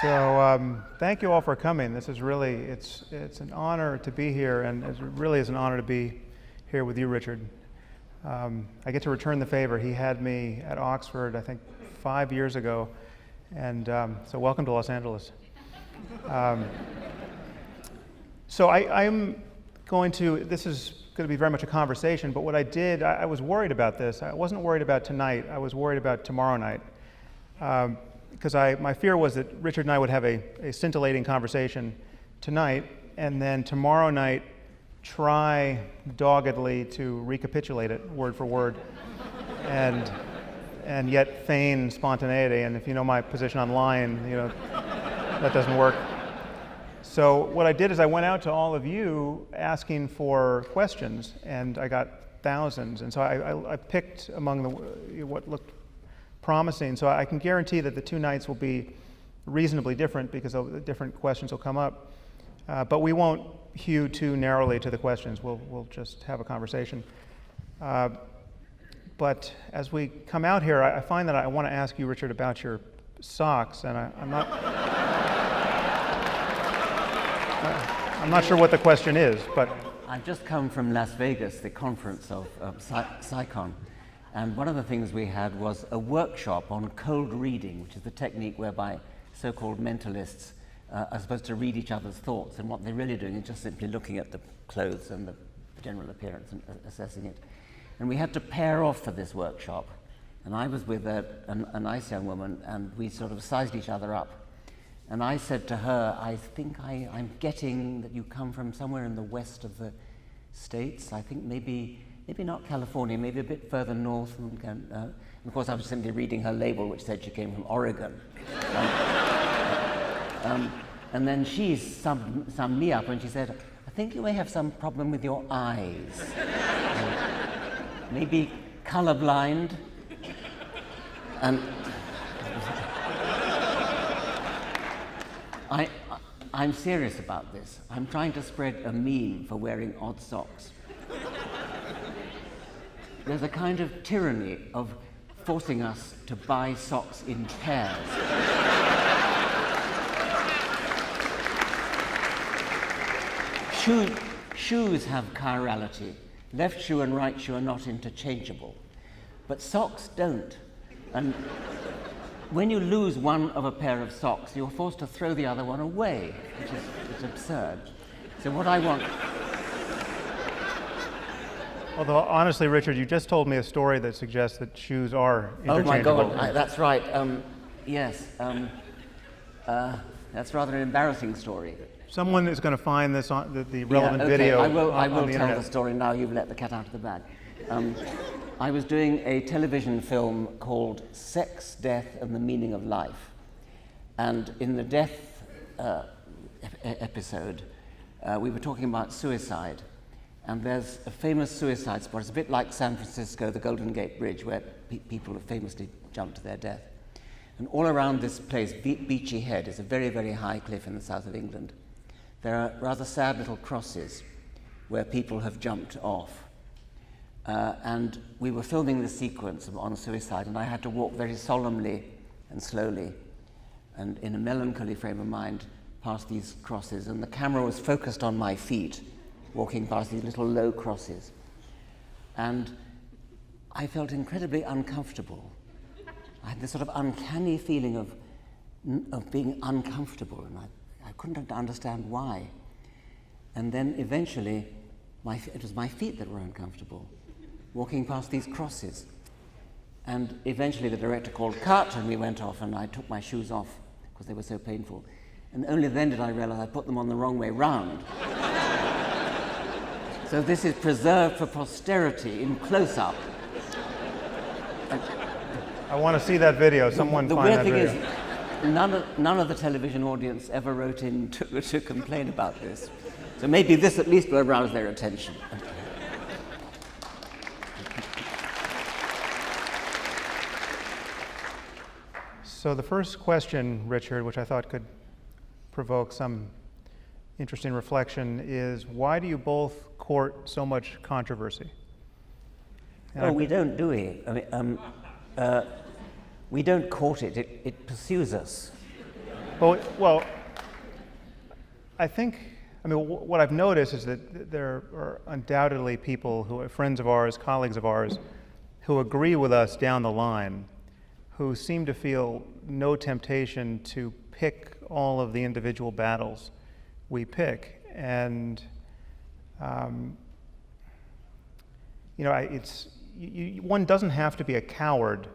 Thank you all for coming. This is really, it's an honor to be here, and it really is an honor to be here with you, Richard. I get to return the favor. He had me at Oxford, I think, 5 years ago, and so welcome to Los Angeles. I'm going to, this is going to be very much a conversation, but what I did, I was worried about this. I wasn't worried about tonight, I was worried about tomorrow night. Because my fear was that Richard and I would have a scintillating conversation tonight, and then tomorrow night try doggedly to recapitulate it word for word, and yet feign spontaneity. And if you know my position online, you know that doesn't work. So what I did is I went out to all of you asking for questions, and I got thousands. And so I picked among what looked promising. So I can guarantee that the two nights will be reasonably different because the different questions will come up. But we won't hew too narrowly to the questions. We'll just have a conversation. But as we come out here, I find that I want to ask you, Richard, about your socks, and I'm not sure what the question is, but I've just come from Las Vegas, the conference of PsyCon, and one of the things we had was a workshop on cold reading, which is the technique whereby so-called mentalists are supposed to read each other's thoughts, and what they're really doing is just simply looking at the clothes and the general appearance and assessing it. And we had to pair off for this workshop, and I was with a nice young woman, and we sort of sized each other up. And I said to her, I think I'm getting that you come from somewhere in the west of the States. I think maybe not California, maybe a bit further north. And of course, I was simply reading her label, which said she came from Oregon. And then she summed me up, and she said, I think you may have some problem with your eyes. Maybe colorblind. And I'm serious about this. I'm trying to spread a meme for wearing odd socks. There's a kind of tyranny of forcing us to buy socks in pairs. Shoes have chirality. Left shoe and right shoe are not interchangeable. But socks don't. And when you lose one of a pair of socks, you're forced to throw the other one away, which is absurd. So what I want... Although, honestly, Richard, you just told me a story that suggests that shoes are interchangeable. Oh my God, that's right. Yes, that's rather an embarrassing story. Someone is going to find this on the relevant video. I will the tell internet. the story now. You've let the cat out of the bag. I was doing a television film called Sex, Death, and the Meaning of Life. And in the death episode, we were talking about suicide. And there's a famous suicide spot. It's a bit like San Francisco, the Golden Gate Bridge, where people have famously jumped to their death. And all around this place, Beachy Head, is a very, very high cliff in the south of England. There are rather sad little crosses where people have jumped off. And we were filming the sequence on suicide, and I had to walk very solemnly and slowly and in a melancholy frame of mind past these crosses, and the camera was focused on my feet, walking past these little low crosses. And I felt incredibly uncomfortable. I had this sort of uncanny feeling of being uncomfortable, and I couldn't understand why. And then eventually, it was my feet that were uncomfortable, walking past these crosses. And eventually the director called cut, and we went off, and I took my shoes off because they were so painful. And only then did I realize I put them on the wrong way round. So this is preserved for posterity in close-up. I want to see that video. Someone find that video. The weird thing is, none of the television audience ever wrote in to complain about this. So maybe this at least will arouse their attention. So the first question, Richard, which I thought could provoke some interesting reflection, is why do you both court so much controversy? And we don't, do we? I mean, we don't court it. It pursues us. Well, I think, what I've noticed is that there are undoubtedly people who are friends of ours, colleagues of ours, who agree with us down the line, who seem to feel no temptation to pick all of the individual battles we pick. And, one doesn't have to be a coward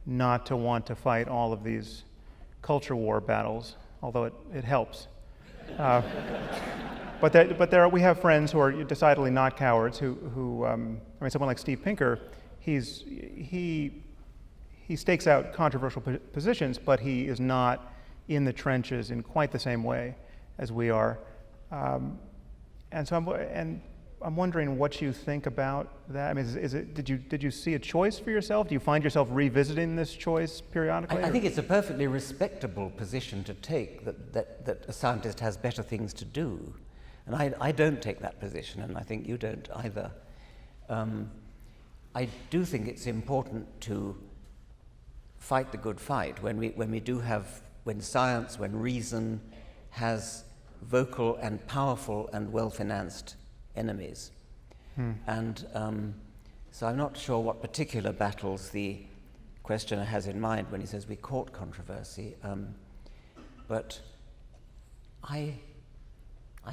not to want to fight all of these culture war battles, although it helps. But we have friends who are decidedly not cowards. Someone like Steve Pinker, he stakes out controversial positions, but he is not in the trenches in quite the same way as we are. I'm wondering what you think about that. Did you see a choice for yourself? Do you find yourself revisiting this choice periodically? I think it's a perfectly respectable position to take, that a scientist has better things to do. And I don't take that position, and I think you don't either. I do think it's important to fight the good fight when science, when reason has vocal and powerful and well-financed enemies. And so I'm not sure what particular battles the questioner has in mind when he says we court controversy, but I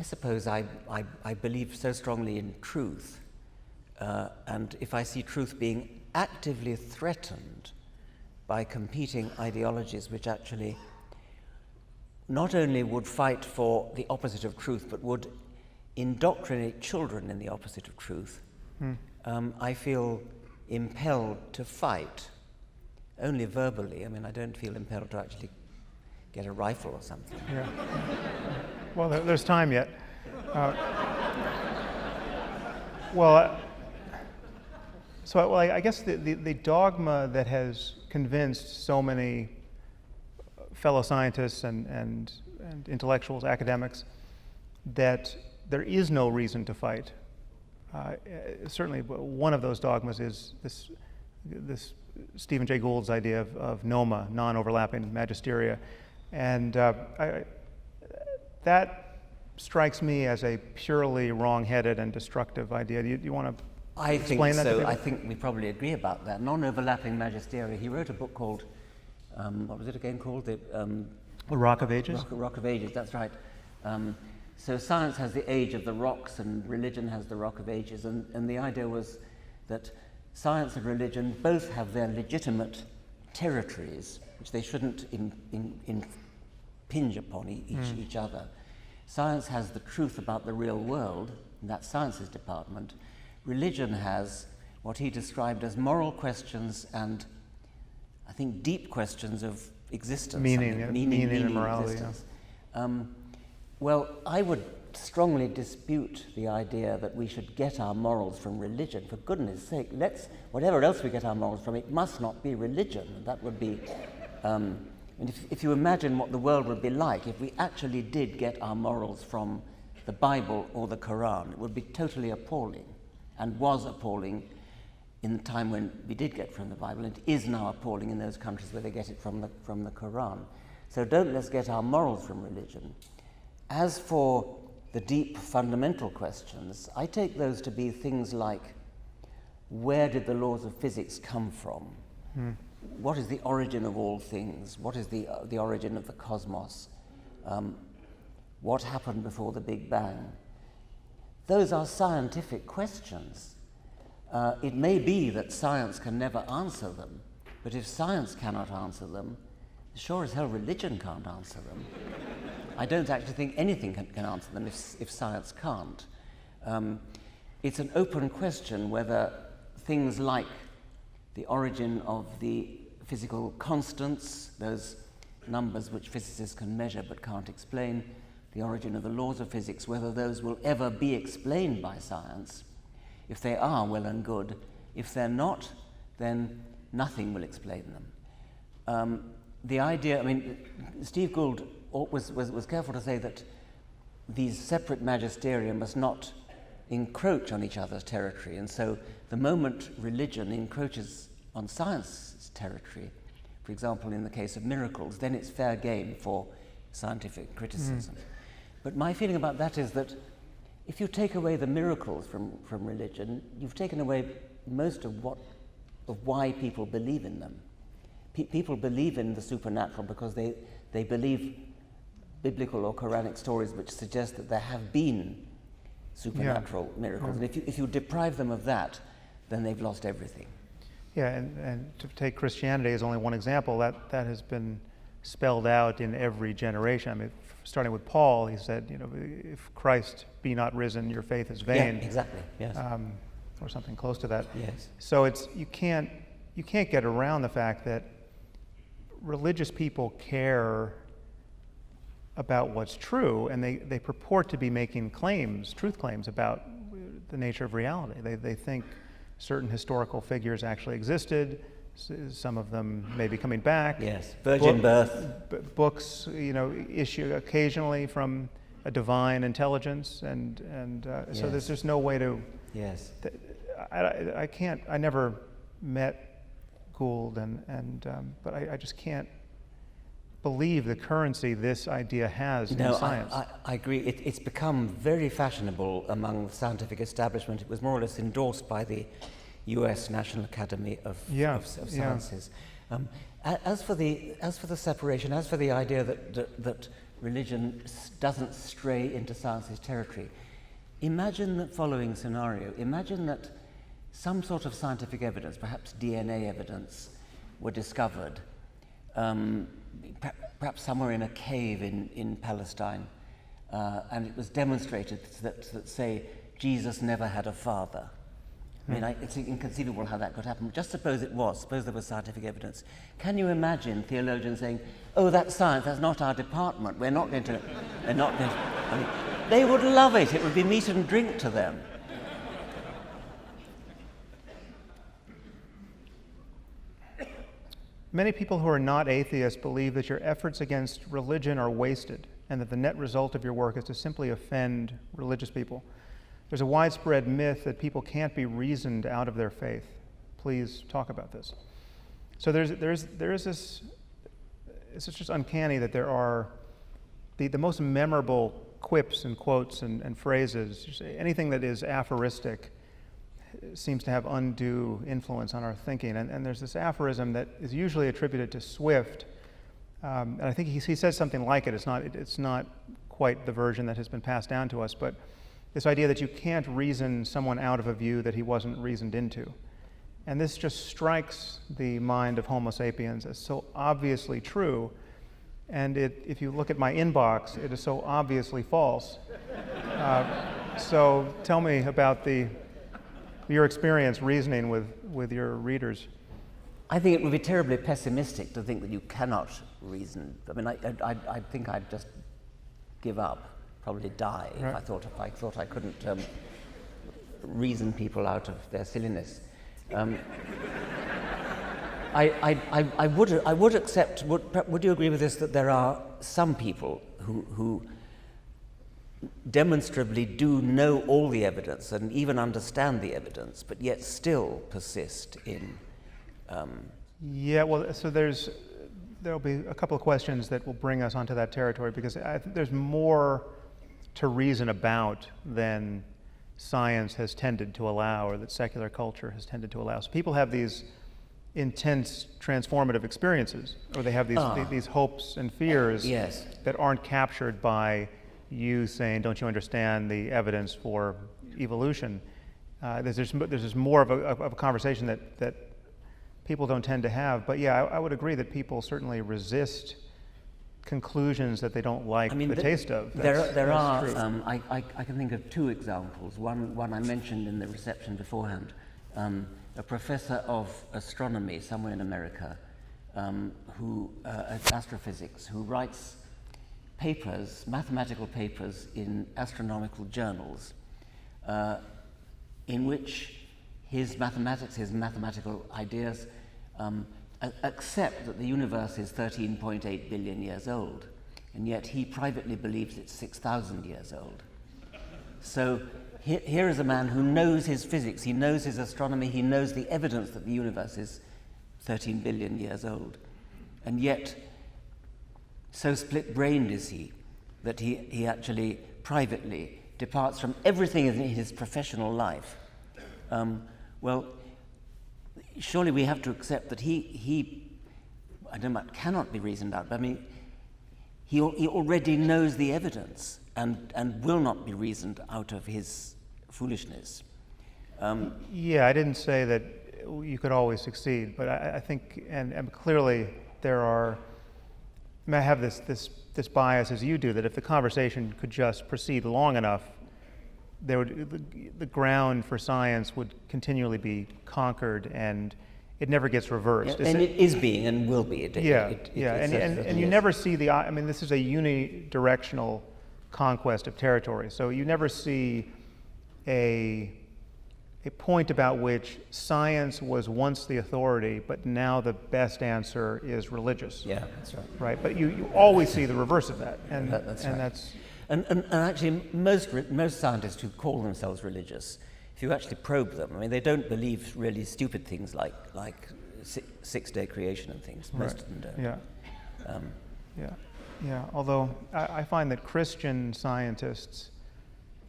suppose I believe so strongly in truth, and if I see truth being actively threatened by competing ideologies which actually not only would fight for the opposite of truth, but would indoctrinate children in the opposite of truth, I feel impelled to fight, only verbally. I don't feel impelled to actually get a rifle or something. Yeah. Well, there's time yet. I guess the dogma that has convinced so many fellow scientists and intellectuals, academics, that there is no reason to fight. Certainly, one of those dogmas is this Stephen Jay Gould's idea of NOMA, non-overlapping magisteria, and that strikes me as a purely wrong-headed and destructive idea. Do you want to explain that? I think we probably agree about that. Non-overlapping magisteria. He wrote a book called, what was it again called? The Rock of Ages? Rock of Ages, that's right. So science has the age of the rocks and religion has the rock of ages, and the idea was that science and religion both have their legitimate territories, which they shouldn't impinge upon each other. Science has the truth about the real world, and that's science's department. Religion has what he described as moral questions and, I think, deep questions of existence. Meaning and morality. Yeah. Well, I would strongly dispute the idea that we should get our morals from religion. For goodness sake, whatever else we get our morals from, it must not be religion. That would be, and if you imagine what the world would be like if we actually did get our morals from the Bible or the Quran, it would be totally appalling, and was appalling in the time when we did get from the Bible. It is now appalling in those countries where they get it from the Quran. So let's get our morals from religion. As for the deep fundamental questions, I take those to be things like, where did the laws of physics come from? What is the origin of all things? What is the origin of the cosmos? What happened before the Big Bang? Those are scientific questions. It may be that science can never answer them, but if science cannot answer them, sure as hell religion can't answer them. I don't actually think anything can answer them if science can't. It's an open question whether things like the origin of the physical constants, those numbers which physicists can measure but can't explain, the origin of the laws of physics, whether those will ever be explained by science. If they are, well and good. If they're not, then nothing will explain them. The idea, Steve Gould was careful to say that these separate magisteria must not encroach on each other's territory, and so the moment religion encroaches on science's territory, for example in the case of miracles, then it's fair game for scientific criticism. But my feeling about that is that if you take away the miracles from religion, you've taken away most of why people believe in them. People believe in the supernatural because they believe biblical or Quranic stories which suggest that there have been supernatural miracles. And if you deprive them of that, then they've lost everything. Yeah, and to take Christianity as only one example, that has been spelled out in every generation. I mean, starting with Paul, he said, if Christ be not risen, your faith is vain. Yeah, exactly. Yes. Or something close to that. Yes. So you can't get around the fact that religious people care about what's true, and they purport to be making truth claims about the nature of reality. They think certain historical figures actually existed. Some of them may be coming back. Yes, virgin birth. Books, issue occasionally from a divine intelligence, and Yes. so there's just no way to. Yes. I never met Gould, but I just can't believe the currency this idea has in science. I agree. It's become very fashionable among the scientific establishment. It was more or less endorsed by the U.S. National Academy of Sciences. As for the separation, as for the idea that religion doesn't stray into science's territory, imagine the following scenario. Imagine that some sort of scientific evidence, perhaps DNA evidence, were discovered, perhaps somewhere in a cave in Palestine, and it was demonstrated that, say, Jesus never had a father. I mean, it's inconceivable how that could happen. Just suppose it was. Suppose there was scientific evidence. Can you imagine theologians saying, "Oh, that's science. That's not our department. We're not going to." I mean, they would love it. It would be meat and drink to them. Many people who are not atheists believe that your efforts against religion are wasted, and that the net result of your work is to simply offend religious people. There's a widespread myth that people can't be reasoned out of their faith. Please talk about this. So there is this. It's just uncanny that there are the most memorable quips and quotes and phrases. Just anything that is aphoristic seems to have undue influence on our thinking. And there's this aphorism that is usually attributed to Swift, and I think he says something like it. It's not quite the version that has been passed down to us, but this idea that you can't reason someone out of a view that he wasn't reasoned into. And this just strikes the mind of Homo sapiens as so obviously true, and if you look at my inbox, it is so obviously false. So tell me about your experience reasoning with your readers. I think it would be terribly pessimistic to think that you cannot reason. I mean, I think I'd just give up. Probably die if I thought I couldn't reason people out of their silliness. I would accept. Would you agree with this, that there are some people who demonstrably do know all the evidence and even understand the evidence, but yet still persist in? Yeah. Well, so there'll be a couple of questions that will bring us onto that territory, because I think there's more to reason about than science has tended to allow, or that secular culture has tended to allow. So people have these intense transformative experiences, or they have these hopes and fears that aren't captured by you saying, "Don't you understand the evidence for evolution?" There's just more of a conversation that people don't tend to have. But yeah, I would agree that people certainly resist conclusions that they don't like the taste of. There are. I can think of two examples. One I mentioned in the reception beforehand. A professor of astronomy somewhere in America, astrophysics, who writes papers, mathematical papers in astronomical journals, in which his mathematical ideas accept that the universe is 13.8 billion years old, and yet he privately believes it's 6,000 years old. So here is a man who knows his physics, he knows his astronomy, he knows the evidence that the universe is 13 billion years old, and yet so split-brained is he that he actually privately departs from everything in his professional life. Well, surely we have to accept that he I don't know, cannot be reasoned out, but I mean, he already knows the evidence and will not be reasoned out of his foolishness. Yeah, I didn't say that you could always succeed, but I think, and clearly there are, I mean, I have this bias as you do, that if the conversation could just proceed long enough, the ground for science would continually be conquered, and it never gets reversed. Yeah, and it is being and will be. And you never see I mean, this is a unidirectional conquest of territory, so you never see a point about which science was once the authority, but now the best answer is religious. Yeah, that's right. Right, but you always see the reverse of that, and that's and right. that's. And actually, most scientists who call themselves religious, if you actually probe them, I mean, they don't believe really stupid things like six-day creation and things. Most of them don't. Yeah. Although I find that Christian scientists,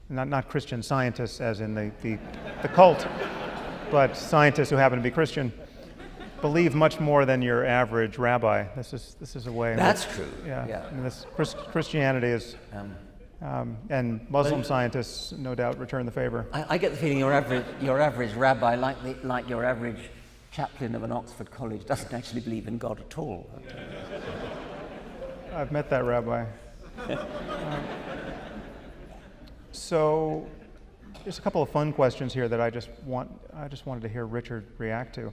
not Christian scientists as in the cult, but scientists who happen to be Christian, believe much more than your average rabbi. This is a way. That's true. Yeah. I mean, Christianity is, and Muslim scientists no doubt return the favor. I get the feeling your average rabbi, like your average chaplain of an Oxford college, doesn't actually believe in God at all. I've met that rabbi. So, there's a couple of fun questions here that I just wanted to hear Richard react to.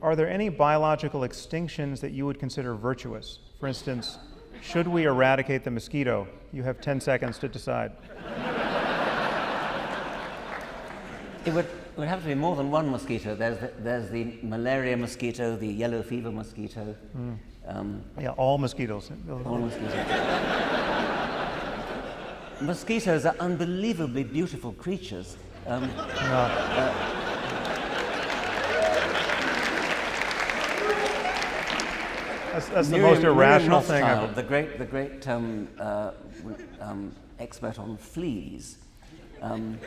Are there any biological extinctions that you would consider virtuous? For instance, should we eradicate the mosquito? You have 10 seconds to decide. It would have to be more than one mosquito. There's the malaria mosquito, the yellow fever mosquito. All mosquitoes. All mosquitoes. Mosquitoes are unbelievably beautiful creatures. That's the most irrational thing Rothschild, the great expert on fleas, and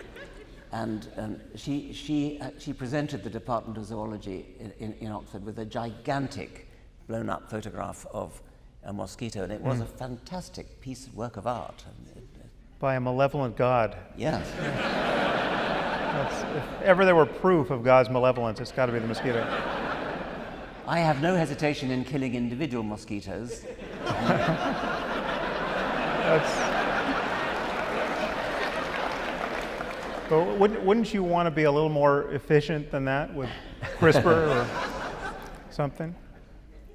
she presented the Department of Zoology in Oxford with a gigantic blown-up photograph of a mosquito, and it was a fantastic piece of work of art. By a malevolent God. Yes. If ever there were proof of God's malevolence, it's got to be the mosquito. I have no hesitation in killing individual mosquitoes. But wouldn't you want to be a little more efficient than that with CRISPR or something?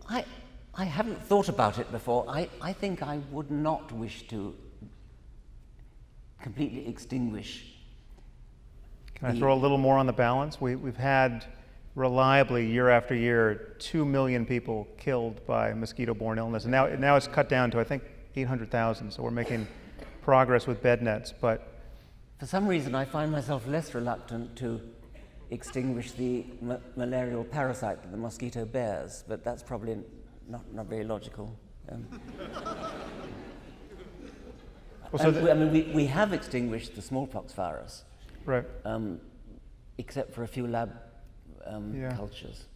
I haven't thought about it before. I think I would not wish to completely extinguish. Can I throw a little more on the balance? We've had reliably, year after year, 2 million people killed by mosquito-borne illness. And now it's cut down to, I think, 800,000. So we're making progress with bed nets. But for some reason, I find myself less reluctant to extinguish the malarial parasite that the mosquito bears. But that's probably not very logical. We have extinguished the smallpox virus. Right. Except for a few lab cultures.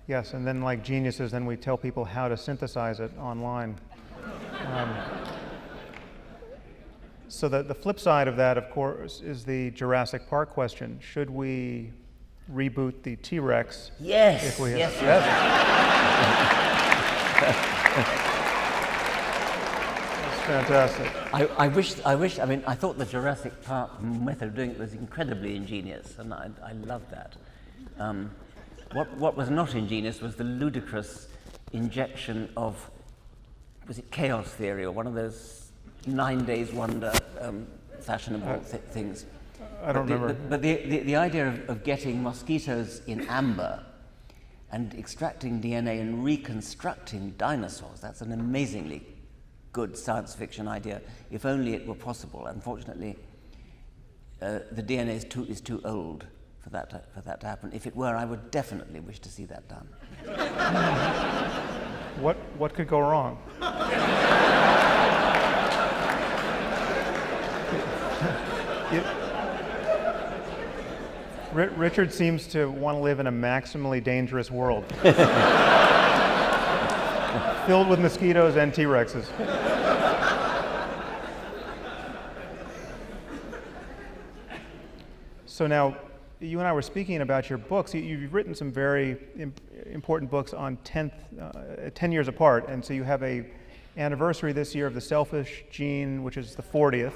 Yes, and then like geniuses, then we tell people how to synthesize it online. So the flip side of that, of course, is the Jurassic Park question. Should we reboot the T-Rex? Yes. If we yes. That's fantastic. I thought the Jurassic Park method of doing it was incredibly ingenious, and I loved that. What was not ingenious was the ludicrous injection of, was it chaos theory, or one of those 9 days wonder fashionable things. I don't remember. But the idea of getting mosquitoes in amber and extracting DNA and reconstructing dinosaurs, that's an amazingly good science fiction idea, if only it were possible. Unfortunately, the DNA is too old for that to happen. If it were, I would definitely wish to see that done. What could go wrong? Richard seems to want to live in a maximally dangerous world, filled with mosquitoes and T-Rexes. So now, you and I were speaking about your books. You've written some very important books on 10 years apart, and so you have a anniversary this year of The Selfish Gene, which is the 40th.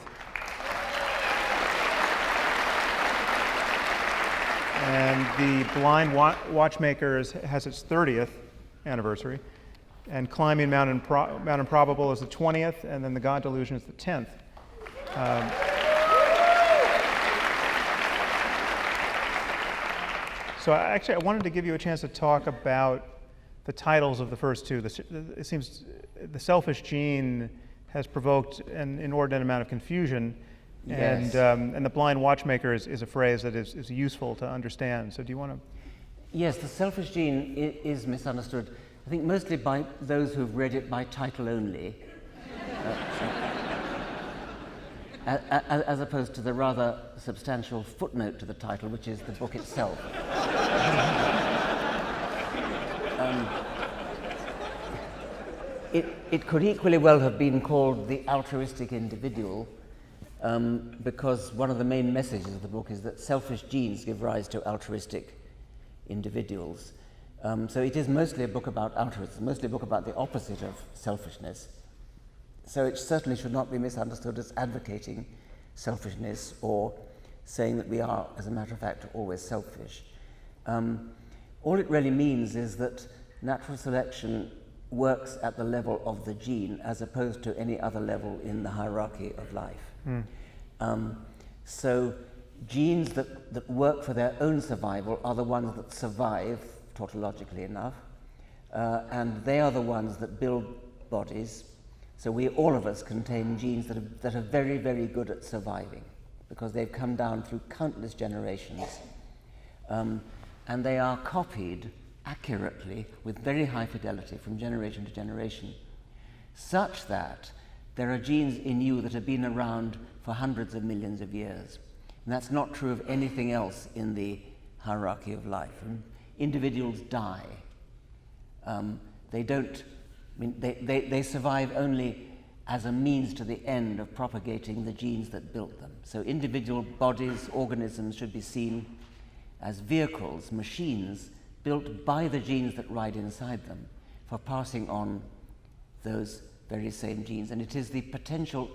And The Blind Watchmakers has its 30th anniversary, and Climbing Mount Improbable is the 20th, and then The God Delusion is the 10th. So actually, I wanted to give you a chance to talk about the titles of the first two. It seems The Selfish Gene has provoked an inordinate amount of confusion, Yes. and The Blind Watchmaker is a phrase that is useful to understand. So do you want to? Yes, The Selfish Gene is misunderstood, I think mostly by those who've read it by title only, as opposed to the rather substantial footnote to the title, which is the book itself. It could equally well have been called The Altruistic Individual, because one of the main messages of the book is that selfish genes give rise to altruistic individuals. So it is mostly a book about altruism, mostly a book about the opposite of selfishness. So it certainly should not be misunderstood as advocating selfishness or saying that we are, as a matter of fact, always selfish. All it really means is that natural selection works at the level of the gene as opposed to any other level in the hierarchy of life. So genes that work for their own survival are the ones that survive, tautologically enough, and they are the ones that build bodies. So all of us contain genes that are very, very good at surviving because they've come down through countless generations, and they are copied accurately with very high fidelity from generation to generation, such that there are genes in you that have been around for hundreds of millions of years. And that's not true of anything else in the hierarchy of life. And individuals die. They survive only as a means to the end of propagating the genes that built them. So individual bodies, organisms should be seen as vehicles, machines, built by the genes that ride inside them for passing on those very same genes. And it is the potential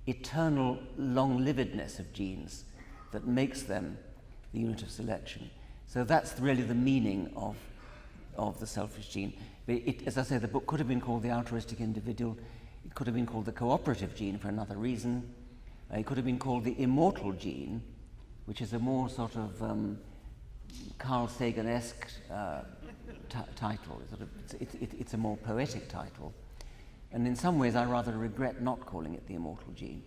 eternal long-livedness of genes that makes them the unit of selection. So that's really the meaning of the selfish gene. As I say, the book could have been called The Altruistic Individual. It could have been called The Cooperative Gene for another reason. It could have been called The Immortal Gene, which is a more sort of Carl Sagan-esque title. It's a more poetic title. And in some ways, I rather regret not calling it The Immortal Gene.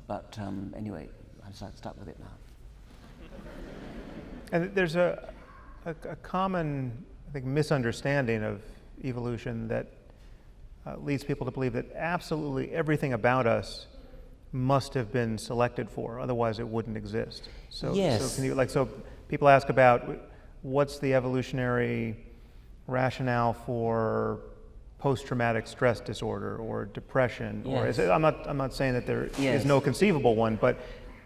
But anyway, I'm stuck with it now. And there's a common, I think, misunderstanding of evolution that leads people to believe that absolutely everything about us must have been selected for, otherwise it wouldn't exist. So, yes. So people ask about what's the evolutionary rationale for post-traumatic stress disorder or depression, yes. or I'm not saying that there yes. is no conceivable one, but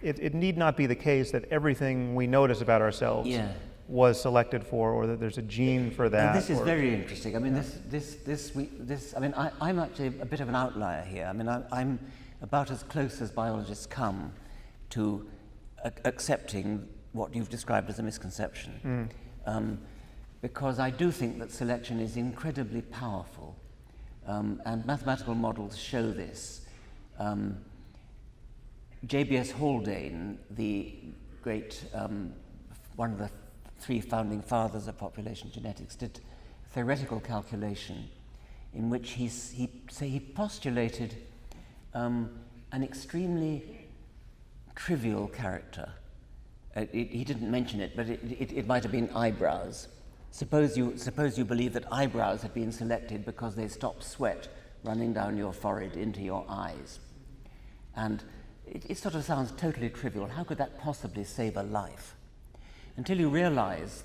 it need not be the case that everything we notice about ourselves was selected for, or that there's a gene for that. And this is very interesting. I mean, I'm actually a bit of an outlier here. I mean, I'm about as close as biologists come to accepting what you've described as a misconception, because I do think that selection is incredibly powerful, and mathematical models show this. J.B.S. Haldane, the great one of the three founding fathers of population genetics, did theoretical calculation in which he postulated an extremely trivial character. He didn't mention it, but it might have been eyebrows. Suppose you believe that eyebrows have been selected because they stop sweat running down your forehead into your eyes. And it sort of sounds totally trivial. How could that possibly save a life? Until you realize,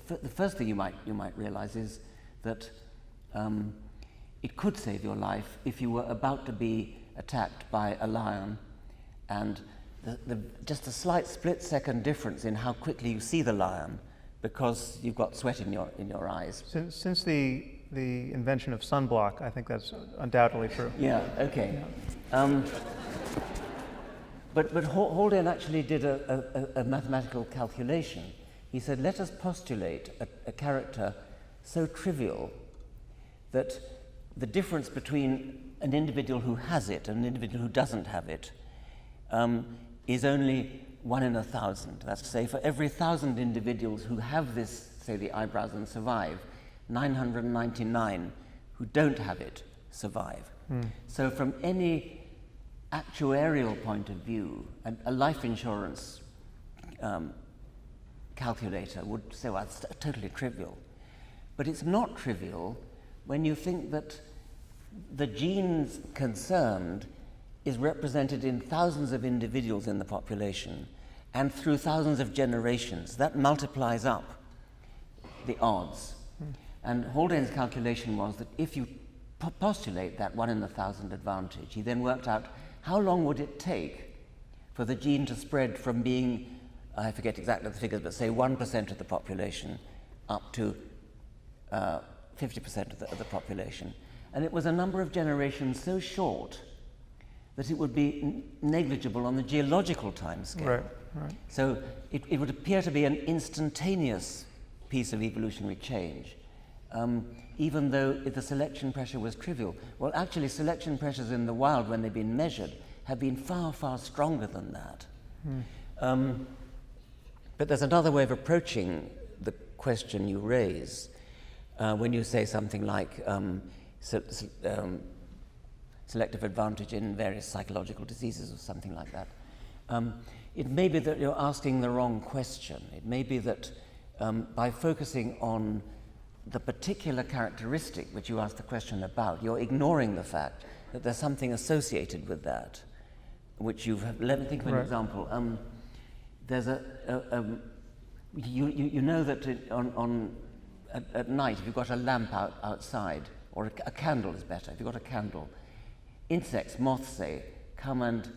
that the first thing you might realize is that it could save your life if you were about to be attacked by a lion, and just a slight split-second difference in how quickly you see the lion because you've got sweat in your eyes. Since the invention of sunblock, I think that's undoubtedly true. Yeah, okay. Yeah. But Haldane actually did a mathematical calculation. He said, let us postulate a character so trivial that the difference between an individual who has it and an individual who doesn't have it is only 1 in 1,000. That's to say, for every 1,000 individuals who have this, say, the eyebrows, and survive, 999 who don't have it survive. So from any actuarial point of view, a life insurance calculator would say, well, it's totally trivial. But it's not trivial when you think that the genes concerned is represented in thousands of individuals in the population, and through thousands of generations. That multiplies up the odds. And Haldane's calculation was that if you postulate that 1 in 1,000 advantage, he then worked out how long would it take for the gene to spread from being, I forget exactly the figures, but say 1% of the population up to 50% of the population. And it was a number of generations so short that it would be negligible on the geological time scale. Right, right. So it would appear to be an instantaneous piece of evolutionary change, even though the selection pressure was trivial. Well, actually, selection pressures in the wild, when they've been measured, have been far, far stronger than that. But there's another way of approaching the question you raise when you say something like selective advantage in various psychological diseases or something like that. It may be that you're asking the wrong question. It may be that by focusing on the particular characteristic which you asked the question about, you're ignoring the fact that there's something associated with that, which let me think of an example. There's you know that at night, if you've got a lamp outside, or a candle is better, if you've got a candle, insects, moths say, come and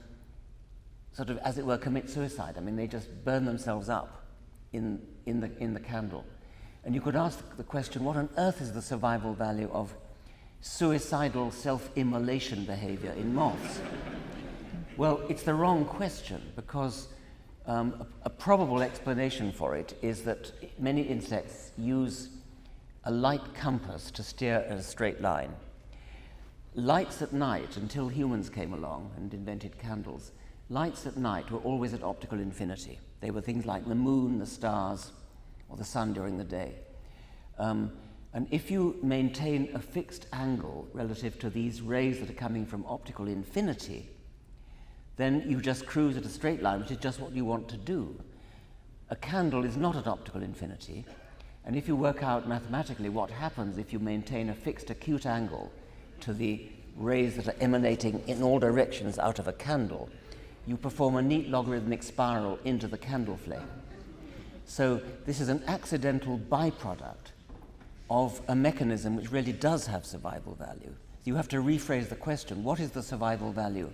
sort of, as it were, commit suicide. I mean, they just burn themselves up in the candle. And you could ask the question, what on earth is the survival value of suicidal self-immolation behavior in moths? Well, it's the wrong question, because a probable explanation for it is that many insects use a light compass to steer in a straight line. Lights at night, until humans came along and invented candles, lights at night were always at optical infinity. They were things like the moon, the stars, or the sun during the day. And if you maintain a fixed angle relative to these rays that are coming from optical infinity, then you just cruise at a straight line, which is just what you want to do. A candle is not at optical infinity, and if you work out mathematically what happens if you maintain a fixed acute angle to the rays that are emanating in all directions out of a candle, you perform a neat logarithmic spiral into the candle flame. So this is an accidental byproduct of a mechanism which really does have survival value. You have to rephrase the question, what is the survival value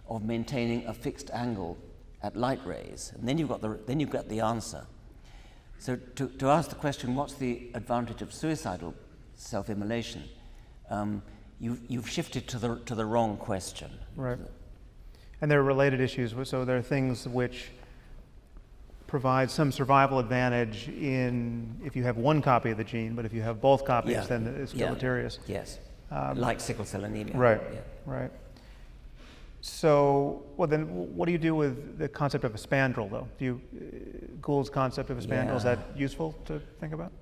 of maintaining a fixed angle at light rays? And then you've got the answer. So to ask the question, what's the advantage of suicidal self-immolation, you've shifted to the wrong question. Right. And there are related issues. So there are things which provide some survival advantage if you have one copy of the gene, but if you have both copies, then it's deleterious. Yes. Like sickle cell anemia. Right. Yeah. Right. So, well, then, what do you do with the concept of a spandrel, though? Gould's concept of a spandrel, is that useful to think about?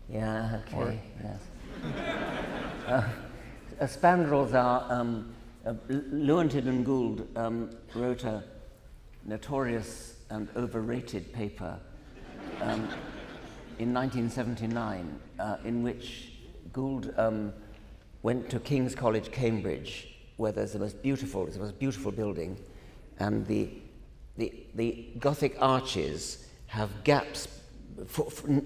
Yeah. Okay. Yes. Spandrels are. Lewontin and Gould wrote a notorious and overrated paper in 1979 in which Gould went to King's College, Cambridge, where it's the most beautiful building, and the Gothic arches have gaps,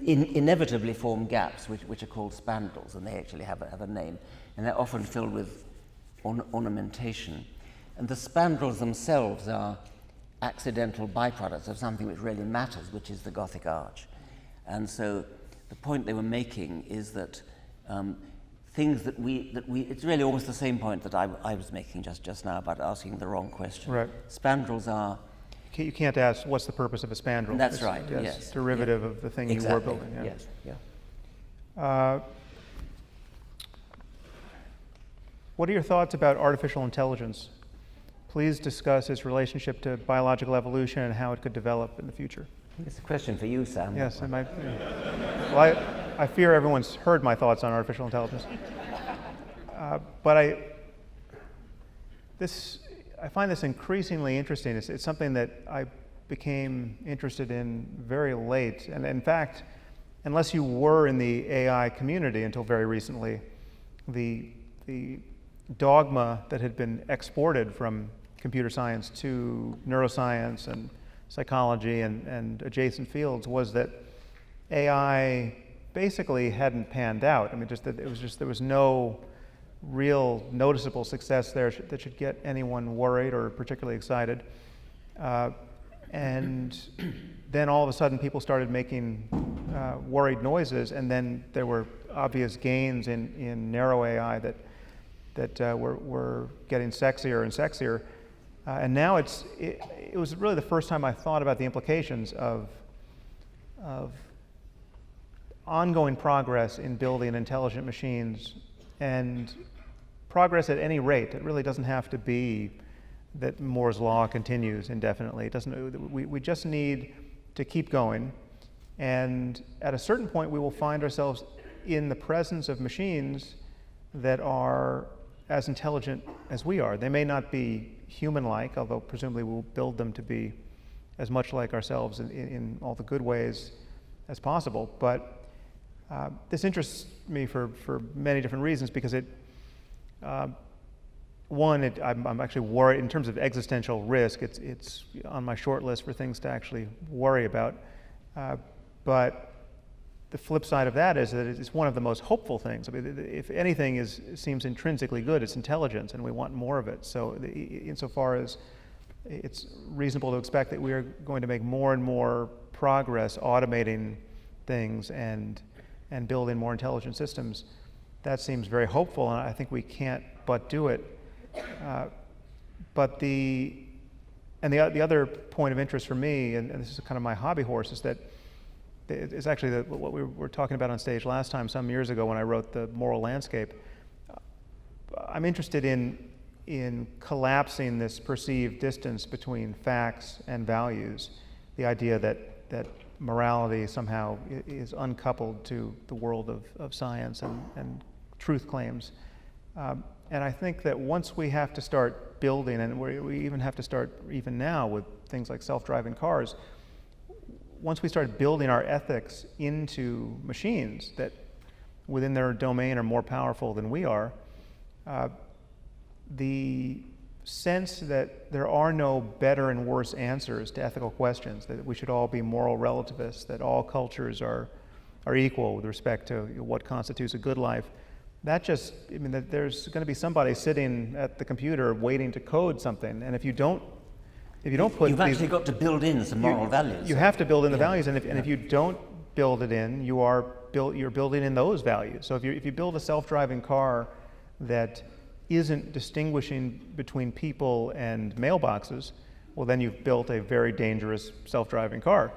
inevitably form gaps, which are called spandrels, and they actually have a name, and they're often filled with ornamentation. And the spandrels themselves are accidental byproducts of something which really matters, which is the Gothic arch. And so the point they were making is that things that we it's really almost the same point that I was making just now about asking the wrong question. Right. Spandrels are... You can't ask what's the purpose of a spandrel. That's it's, right, yes. yes. Derivative of the thing Exactly. you were building. Yeah. Yes, yeah. What are your thoughts about artificial intelligence? Please discuss its relationship to biological evolution and how it could develop in the future. It's a question for you, Sam. Yes, it might. Well, I fear everyone's heard my thoughts on artificial intelligence. But I find this increasingly interesting. It's something that I became interested in very late. And in fact, unless you were in the AI community until very recently, the dogma that had been exported from computer science to neuroscience and psychology and adjacent fields was that AI basically hadn't panned out. I mean, there was no real noticeable success there that should get anyone worried or particularly excited. And then all of a sudden people started making worried noises, and then there were obvious gains in narrow AI that were getting sexier and sexier. And now it was really the first time I thought about the implications of ongoing progress in building intelligent machines, and progress at any rate. It really doesn't have to be that Moore's law continues indefinitely. It doesn't. We just need to keep going, and at a certain point we will find ourselves in the presence of machines that are as intelligent as we are. They may not be human-like, although presumably we'll build them to be as much like ourselves in all the good ways as possible. But this interests me for many different reasons, because I'm actually worried in terms of existential risk. It's on my short list for things to actually worry about. But the flip side of that is that it's one of the most hopeful things. I mean, if anything seems intrinsically good, it's intelligence, and we want more of it. So insofar as it's reasonable to expect that we are going to make more and more progress automating things and building more intelligent systems, that seems very hopeful, and I think we can't but do it. But the other point of interest for me, and this is kind of my hobby horse, is that it's actually what we were talking about on stage last time, some years ago, when I wrote The Moral Landscape. I'm interested in collapsing this perceived distance between facts and values, the idea that morality somehow is uncoupled to the world of science and truth claims. And I think that once we have to start building, and we even have to start even now with things like self-driving cars, once we start building our ethics into machines that within their domain are more powerful than we are, the sense that there are no better and worse answers to ethical questions, that we should all be moral relativists, that all cultures are equal with respect to what constitutes a good life, that there's going to be somebody sitting at the computer waiting to code something, and if you don't put You've actually got to build in some moral values. You have to build in the values, and if you don't build it in, you're building in those values. So if you build a self-driving car that isn't distinguishing between people and mailboxes, well, then you've built a very dangerous self-driving car.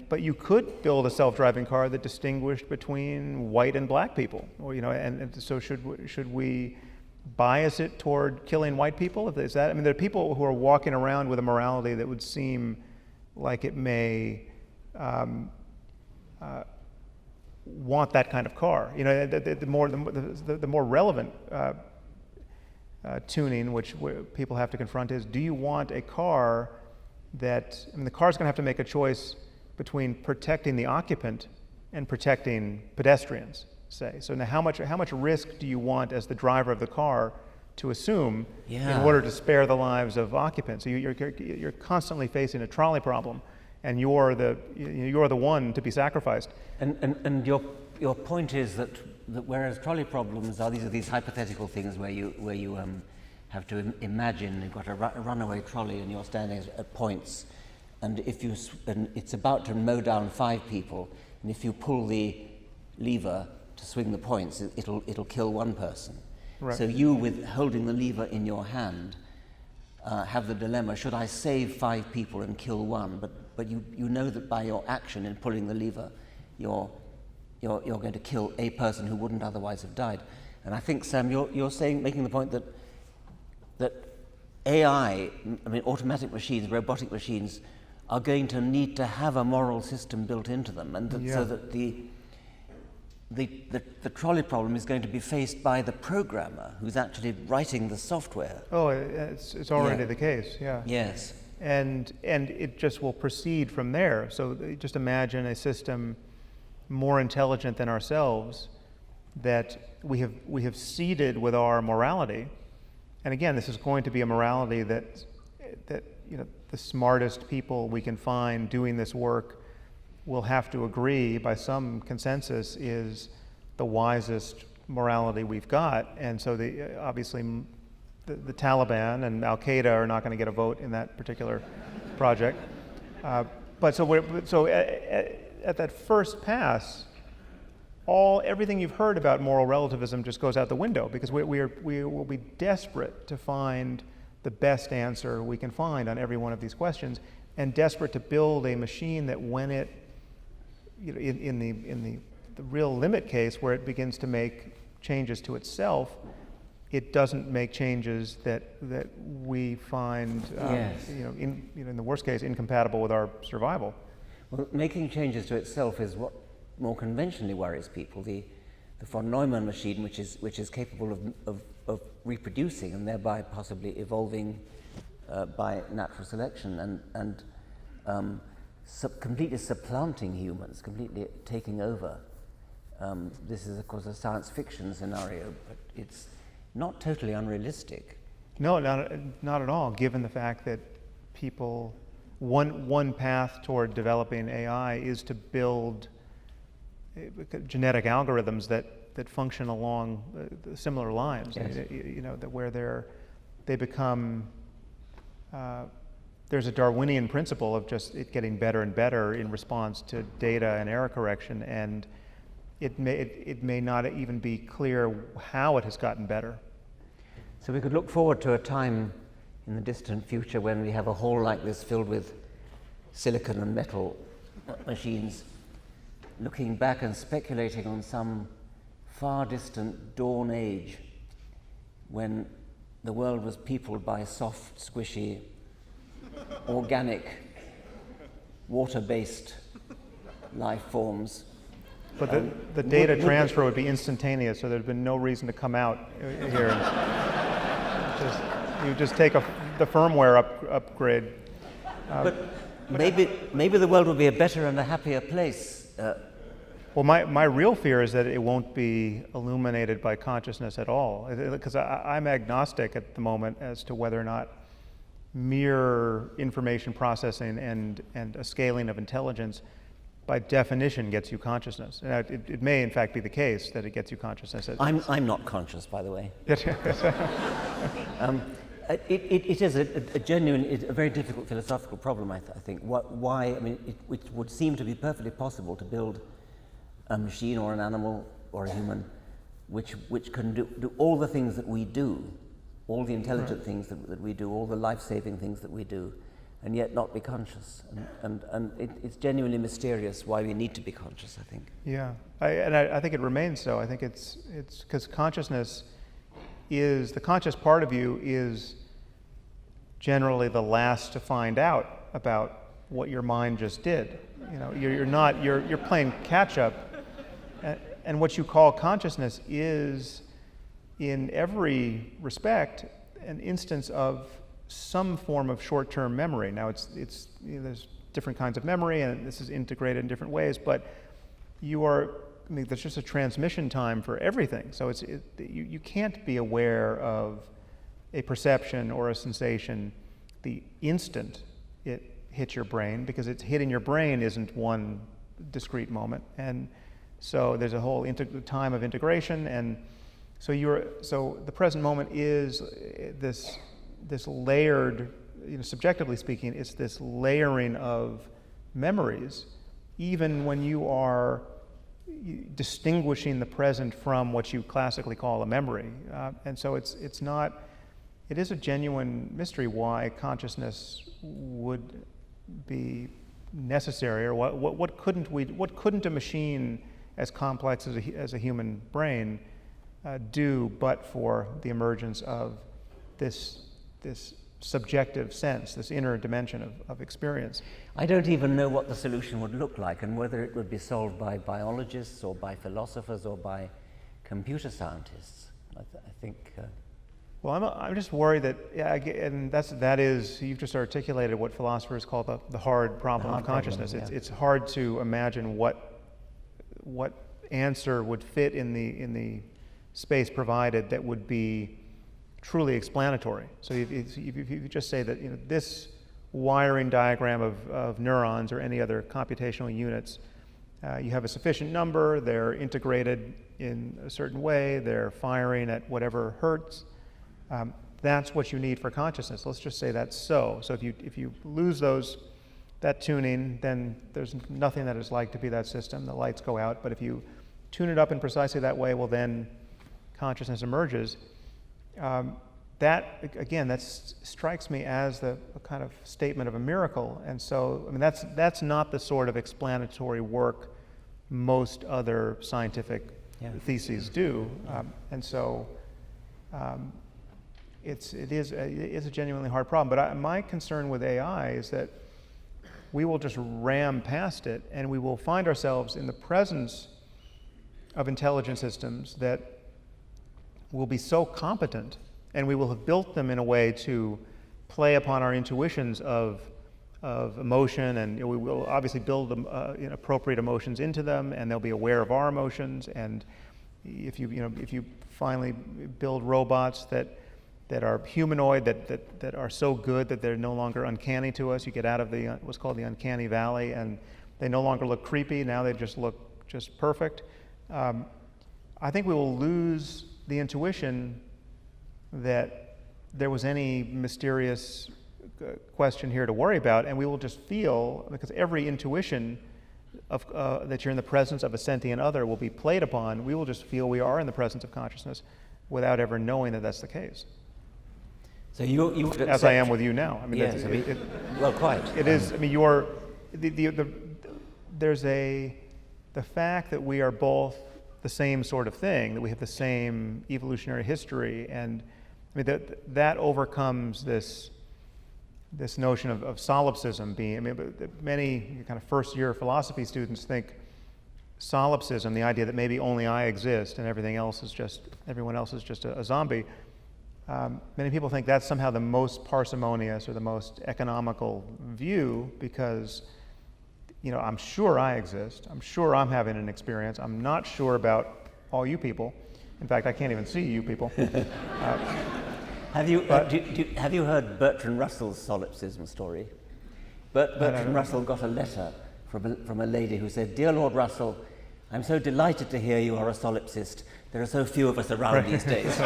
But you could build a self-driving car that distinguished between white and black people, or and so should we bias it toward killing white people? There are people who are walking around with a morality that would seem like it may want that kind of car. The more relevant tuning, which people have to confront, is: do you want a car that? The car's going to have to make a choice between protecting the occupant and protecting pedestrians, say. So now how much risk do you want as the driver of the car to assume in order to spare the lives of occupants? So you're constantly facing a trolley problem, and you're the one to be sacrificed. And your point is that whereas trolley problems are these hypothetical things where you have to imagine you've got a runaway trolley and you're standing at points, and it's about to mow down 5 people, and if you pull the lever to swing the points, it'll kill 1 person. Right. So you, with holding the lever in your hand, have the dilemma: should I save 5 people and kill 1? But you know that by your action in pulling the lever, you're going to kill a person who wouldn't otherwise have died. And I think, Sam, you're making the point that AI, I mean automatic machines, robotic machines, are going to need to have a moral system built into them, and so that the trolley problem is going to be faced by the programmer who's actually writing the software. Oh, it's already the case, yeah. Yes. And it just will proceed from there. So just imagine a system more intelligent than ourselves that we have seeded with our morality. And again, this is going to be a morality that the smartest people we can find doing this work will have to agree by some consensus is the wisest morality we've got. And so obviously the Taliban and Al-Qaeda are not going to get a vote in that particular project. But at that first pass, everything you've heard about moral relativism just goes out the window, because we will be desperate to find the best answer we can find on every one of these questions, and desperate to build a machine that, when it, in the real limit case where it begins to make changes to itself, it doesn't make changes that we find, in the worst case, incompatible with our survival. Well, making changes to itself is what more conventionally worries people. The von Neumann machine, which is capable of reproducing and thereby possibly evolving by natural selection and completely supplanting humans, completely taking over. This is, of course, a science fiction scenario, but it's not totally unrealistic. No, not at all, given the fact that one path toward developing AI is to build genetic algorithms that function along similar lines. Yes. Where they become, there's a Darwinian principle of just it getting better and better in response to data and error correction, and it may not even be clear how it has gotten better. So we could look forward to a time in the distant future when we have a hall like this filled with silicon and metal machines, looking back and speculating on some far distant dawn age when the world was peopled by soft, squishy, organic, water-based life forms. But the data transfer would be instantaneous, so there'd been no reason to come out here. You just take the firmware upgrade. But maybe the world will be a better and a happier place. Well, my real fear is that it won't be illuminated by consciousness at all, because I'm agnostic at the moment as to whether or not mere information processing and a scaling of intelligence by definition gets you consciousness. And it may in fact be the case that it gets you consciousness. I'm not conscious, by the way. It is a very difficult philosophical problem, I think. Why? I mean, it would seem to be perfectly possible to build a machine or an animal or a human which can do all the things that we do, all the intelligent things that we do, all the life-saving things that we do, and yet not be conscious. And it's genuinely mysterious why we need to be conscious, I think. Yeah, I think it remains so. I think it's because consciousness is, the conscious part of you is generally the last to find out about what your mind just did. You're playing catch up, and what you call consciousness is, in every respect, an instance of some form of short-term memory. Now, there's different kinds of memory, and this is integrated in different ways, but there's just a transmission time for everything. So you can't be aware of a perception or a sensation the instant it hits your brain, because it's hitting your brain isn't one discrete moment. And so there's a whole time of integration, and so the present moment is this layered, subjectively speaking, it's this layering of memories, even when you are distinguishing the present from what you classically call a memory. And so it is a genuine mystery why consciousness would be necessary, or what couldn't a machine as complex as a human brain do but for the emergence of this subjective sense, this inner dimension of experience. I don't even know what the solution would look like, and whether it would be solved by biologists or by philosophers or by computer scientists. I think. Well, I'm just worried that, and that is you've just articulated what philosophers call the hard problem of consciousness. It's hard to imagine what answer would fit in the space provided that would be truly explanatory. So if you just say that this wiring diagram of neurons or any other computational units, you have a sufficient number, they're integrated in a certain way, they're firing at whatever hertz. That's what you need for consciousness. Let's just say that's so. So if you lose that tuning, then there's nothing that is like to be that system. The lights go out. But if you tune it up in precisely that way, well, then consciousness emerges. That strikes me as a kind of statement of a miracle. And so, that's not the sort of explanatory work most other scientific theses do. And so. It is a genuinely hard problem. But my concern with AI is that we will just ram past it, and we will find ourselves in the presence of intelligent systems that will be so competent, and we will have built them in a way to play upon our intuitions of emotion, and we will obviously build appropriate emotions into them, and they'll be aware of our emotions. And if you finally build robots that are humanoid, that are so good that they're no longer uncanny to us. You get out of what's called the uncanny valley, and they no longer look creepy. Now they just look just perfect. I think we will lose the intuition that there was any mysterious question here to worry about, and we will just feel, because every intuition of that you're in the presence of a sentient other will be played upon. We will just feel we are in the presence of consciousness without ever knowing that that's the case. So you as I am with you now. Yes, well, quite. It is. There's the fact that we are both the same sort of thing, that we have the same evolutionary history, and that overcomes this notion of solipsism being. Many kind of first-year philosophy students think solipsism, the idea that maybe only I exist and everyone else is just a zombie. Many people think that's somehow the most parsimonious or the most economical view, because I'm sure I exist. I'm sure I'm having an experience. I'm not sure about all you people. In fact, I can't even see you people. Have you heard Bertrand Russell's solipsism story? Bertrand Russell got a letter from a lady who said, "Dear Lord Russell, I'm so delighted to hear you are a solipsist. There are so few of us around these days."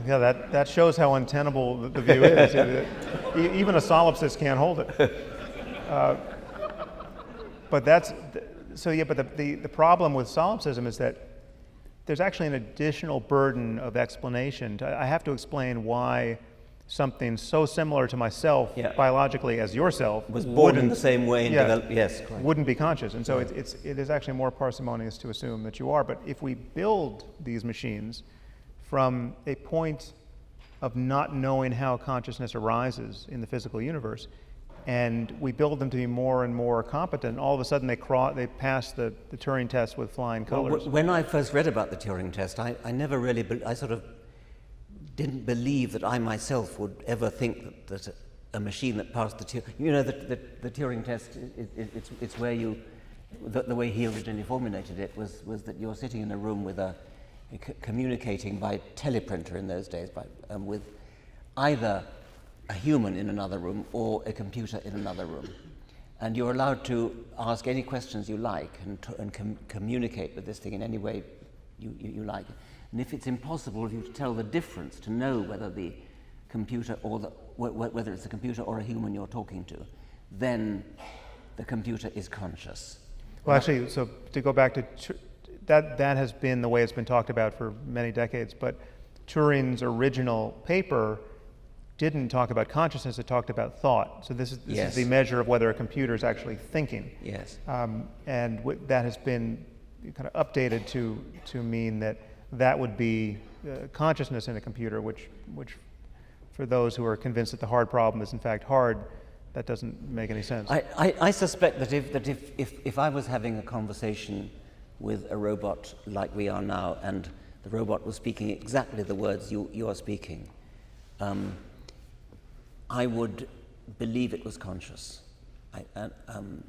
Yeah, that shows how untenable the view is. Even a solipsist can't hold it. But the problem with solipsism is that there's actually an additional burden of explanation. I have to explain why something so similar to myself biologically as yourself was born in the same way and developed. Yes, correct. Wouldn't be conscious, and so it is actually more parsimonious to assume that you are. But if we build these machines from a point of not knowing how consciousness arises in the physical universe, and we build them to be more and more competent, all of a sudden they pass the Turing test with flying colors. When I first read about the Turing test, I never really, I sort of didn't believe that I myself would ever think that a machine that passed the Turing. You know, the Turing test. It's where you, the way he originally formulated it was that you're sitting in a room with communicating by teleprinter in those days, with either a human in another room or a computer in another room, and you're allowed to ask any questions you like and communicate with this thing in any way you like. And if it's impossible for you to tell the difference, to know whether the computer or whether it's a computer or a human you're talking to, then the computer is conscious. Well, actually, so to go back to that has been the way it's been talked about for many decades, but Turing's original paper didn't talk about consciousness, it talked about thought. So this is the measure of whether a computer is actually thinking. Yes. And that has been kind of updated to mean that would be consciousness in a computer, which for those who are convinced that the hard problem is in fact hard, that doesn't make any sense. I suspect that if I was having a conversation with a robot like we are now, and the robot was speaking exactly the words you are speaking, I would believe it was conscious.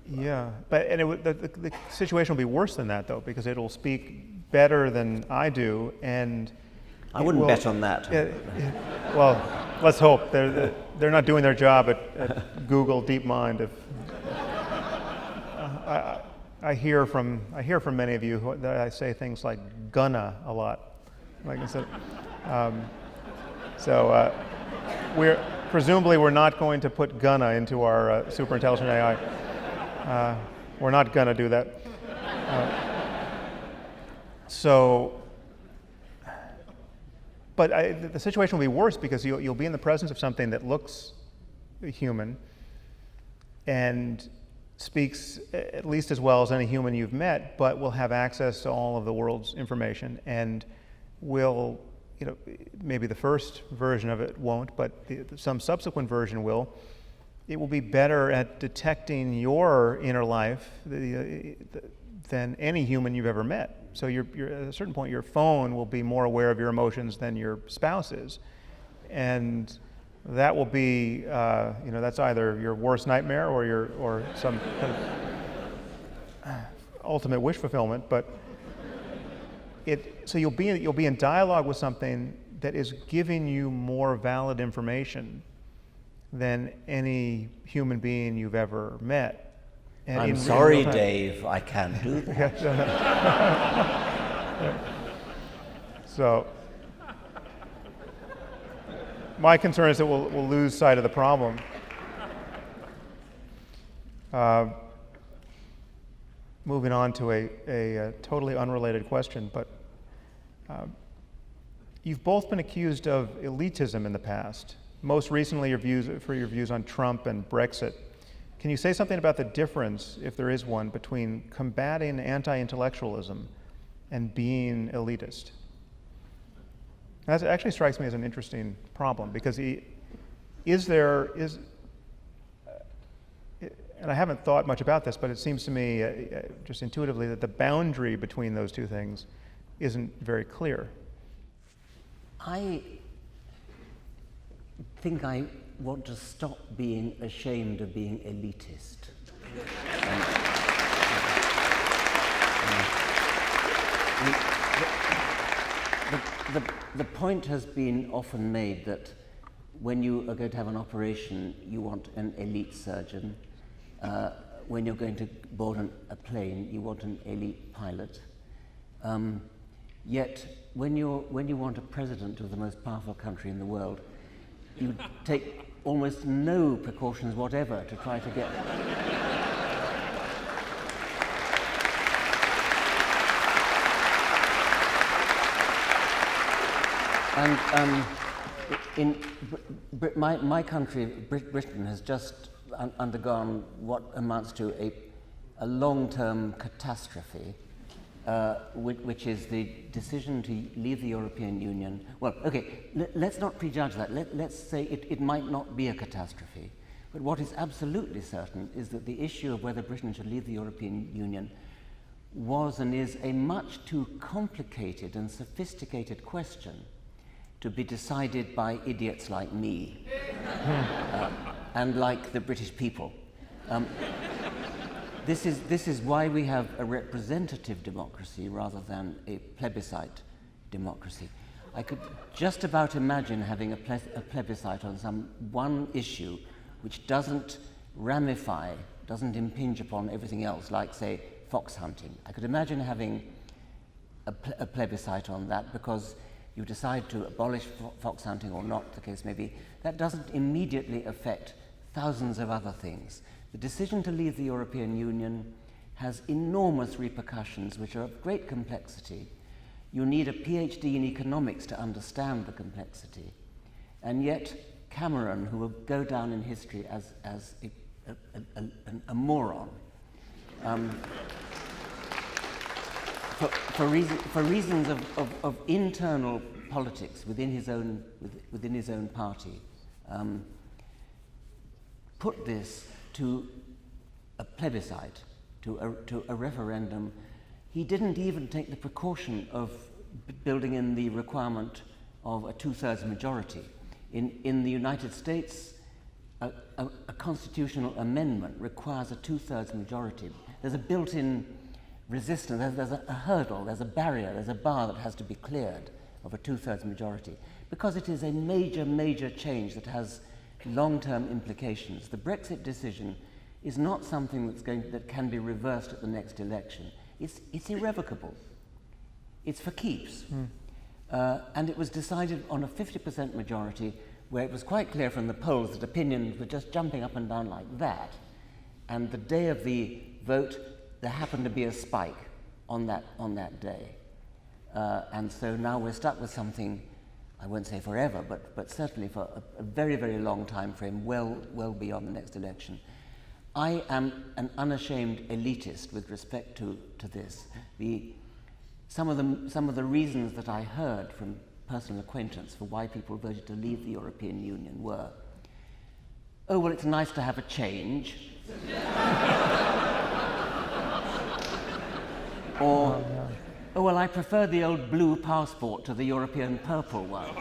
Yeah, but the situation will be worse than that, though, because it'll speak better than I do, and I wouldn't bet on that. Well, let's hope. They're not doing their job at Google DeepMind. If I hear from many of you that I say things like "gonna" a lot, like I said. Presumably we're not going to put "gonna" into our super intelligent AI. We're not gonna do that. But the situation will be worse because you'll be in the presence of something that looks human and speaks at least as well as any human you've met, but will have access to all of the world's information, and will, maybe the first version of it won't, but some subsequent version will. It will be better at detecting your inner life than any human you've ever met. So you're at a certain point, your phone will be more aware of your emotions than your spouse is, and that will be, that's either your worst nightmare or some kind of ultimate wish fulfillment. But so you'll be in dialogue with something that is giving you more valid information than any human being you've ever met. And I'm sorry, Dave, I can't do that. So, my concern is that we'll lose sight of the problem. Moving on to a totally unrelated question, but you've both been accused of elitism in the past. Most recently, your views on Trump and Brexit. Can you say something about the difference, if there is one, between combating anti-intellectualism and being elitist? That actually strikes me as an interesting problem, because and I haven't thought much about this, but it seems to me just intuitively that the boundary between those two things isn't very clear. I think I want to stop being ashamed of being elitist. The point has been often made that when you are going to have an operation, you want an elite surgeon. When you're going to board a plane, you want an elite pilot. Yet, when you want a president of the most powerful country in the world, you take almost no precautions whatever to try to get. And in my country, Britain, has just undergone what amounts to a long-term catastrophe, which is the decision to leave the European Union. Well, okay, let's not prejudge that. Let's say it might not be a catastrophe. But what is absolutely certain is that the issue of whether Britain should leave the European Union was and is a much too complicated and sophisticated question to be decided by idiots like me. and like the British people. This is why we have a representative democracy rather than a plebiscite democracy. I could just about imagine having a plebiscite on some one issue which doesn't ramify, doesn't impinge upon everything else, like, say, fox hunting. I could imagine having a plebiscite on that because you decide to abolish fox hunting or not, the case may be. That doesn't immediately affect thousands of other things. The decision to leave the European Union has enormous repercussions which are of great complexity. You need a PhD in economics to understand the complexity. And yet Cameron, who will go down in history as a moron, for reasons of internal politics within his own party, put this to a plebiscite, to a referendum. He didn't even take the precaution of building in the requirement of a 2/3 majority. In the United States, a constitutional amendment requires a 2/3 majority. There's a built-in resistance, there's a hurdle, there's a barrier, there's a bar that has to be cleared of a 2/3 majority, because it is a major, major change that has long-term implications. The Brexit decision is not something that can be reversed at the next election. It's irrevocable. It's for keeps. And it was decided on a 50% majority, where it was quite clear from the polls that opinions were just jumping up and down like that. And the day of the vote, there happened to be a spike on that day. And so now we're stuck with something, I won't say forever, but certainly for a very, very long time frame, well beyond the next election. I am an unashamed elitist with respect to this. Some of the reasons that I heard from personal acquaintance for why people voted to leave the European Union were, oh, well, it's nice to have a change. Or, oh, well, I prefer the old blue passport to the European purple one.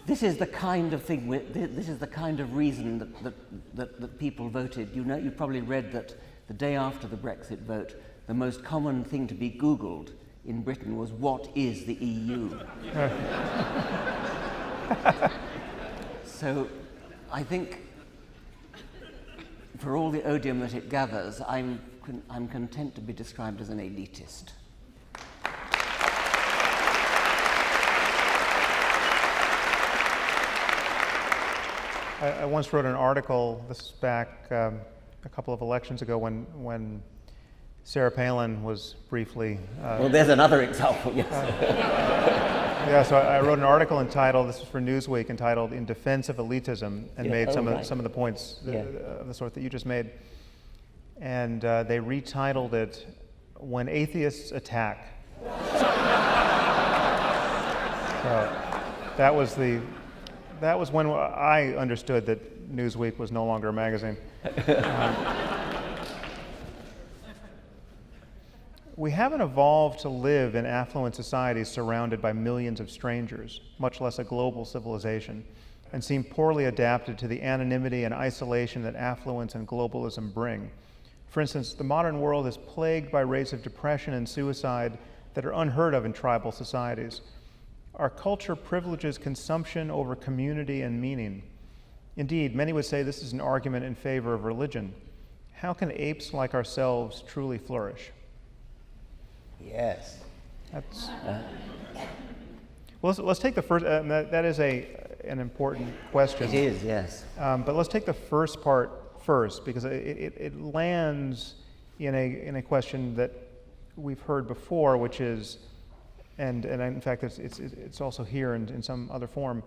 This is the kind of thing, this is the kind of reason that people voted. You know, you probably read that the day after the Brexit vote, the most common thing to be Googled in Britain was, what is the EU? So I think for all the odium that it gathers, I'm content to be described as an elitist. I once wrote an article, this is back a couple of elections ago when Sarah Palin was briefly... well, there's another example, yes. Yeah, so I wrote an article entitled, this is for Newsweek, entitled "In Defense of Elitism," and made some of the points of the sort that you just made. And they retitled it, "When Atheists Attack." That was when I understood that Newsweek was no longer a magazine. We haven't evolved to live in affluent societies surrounded by millions of strangers, much less a global civilization, and seem poorly adapted to the anonymity and isolation that affluence and globalism bring. For instance, the modern world is plagued by rates of depression and suicide that are unheard of in tribal societies. Our culture privileges consumption over community and meaning. Indeed, many would say this is an argument in favor of religion. How can apes like ourselves truly flourish? Yes. That's, well, let's take the first, that is an important question. It is, yes. But let's take the first part first, because it lands in a question that we've heard before, which is, and in fact it's also here in some other form.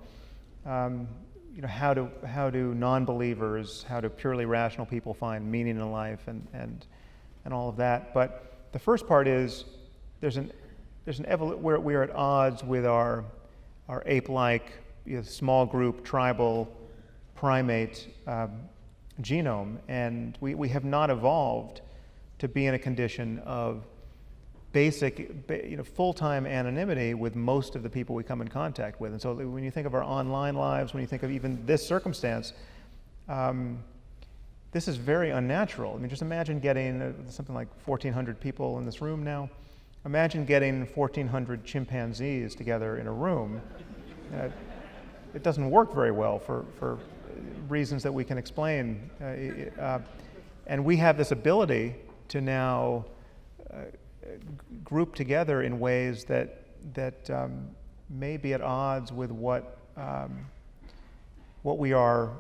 You know, how do non-believers, how do purely rational people find meaning in life and all of that? But the first part is we're at odds with our ape-like, small group, tribal, primate genome, and we have not evolved to be in a condition of full-time anonymity with most of the people we come in contact with. And so when you think of our online lives, when you think of even this circumstance, this is very unnatural. I mean, just imagine getting something like 1,400 people in this room now. Imagine getting 1,400 chimpanzees together in a room. It doesn't work very well for reasons that we can explain. And we have this ability to now group together in ways that may be at odds with what we are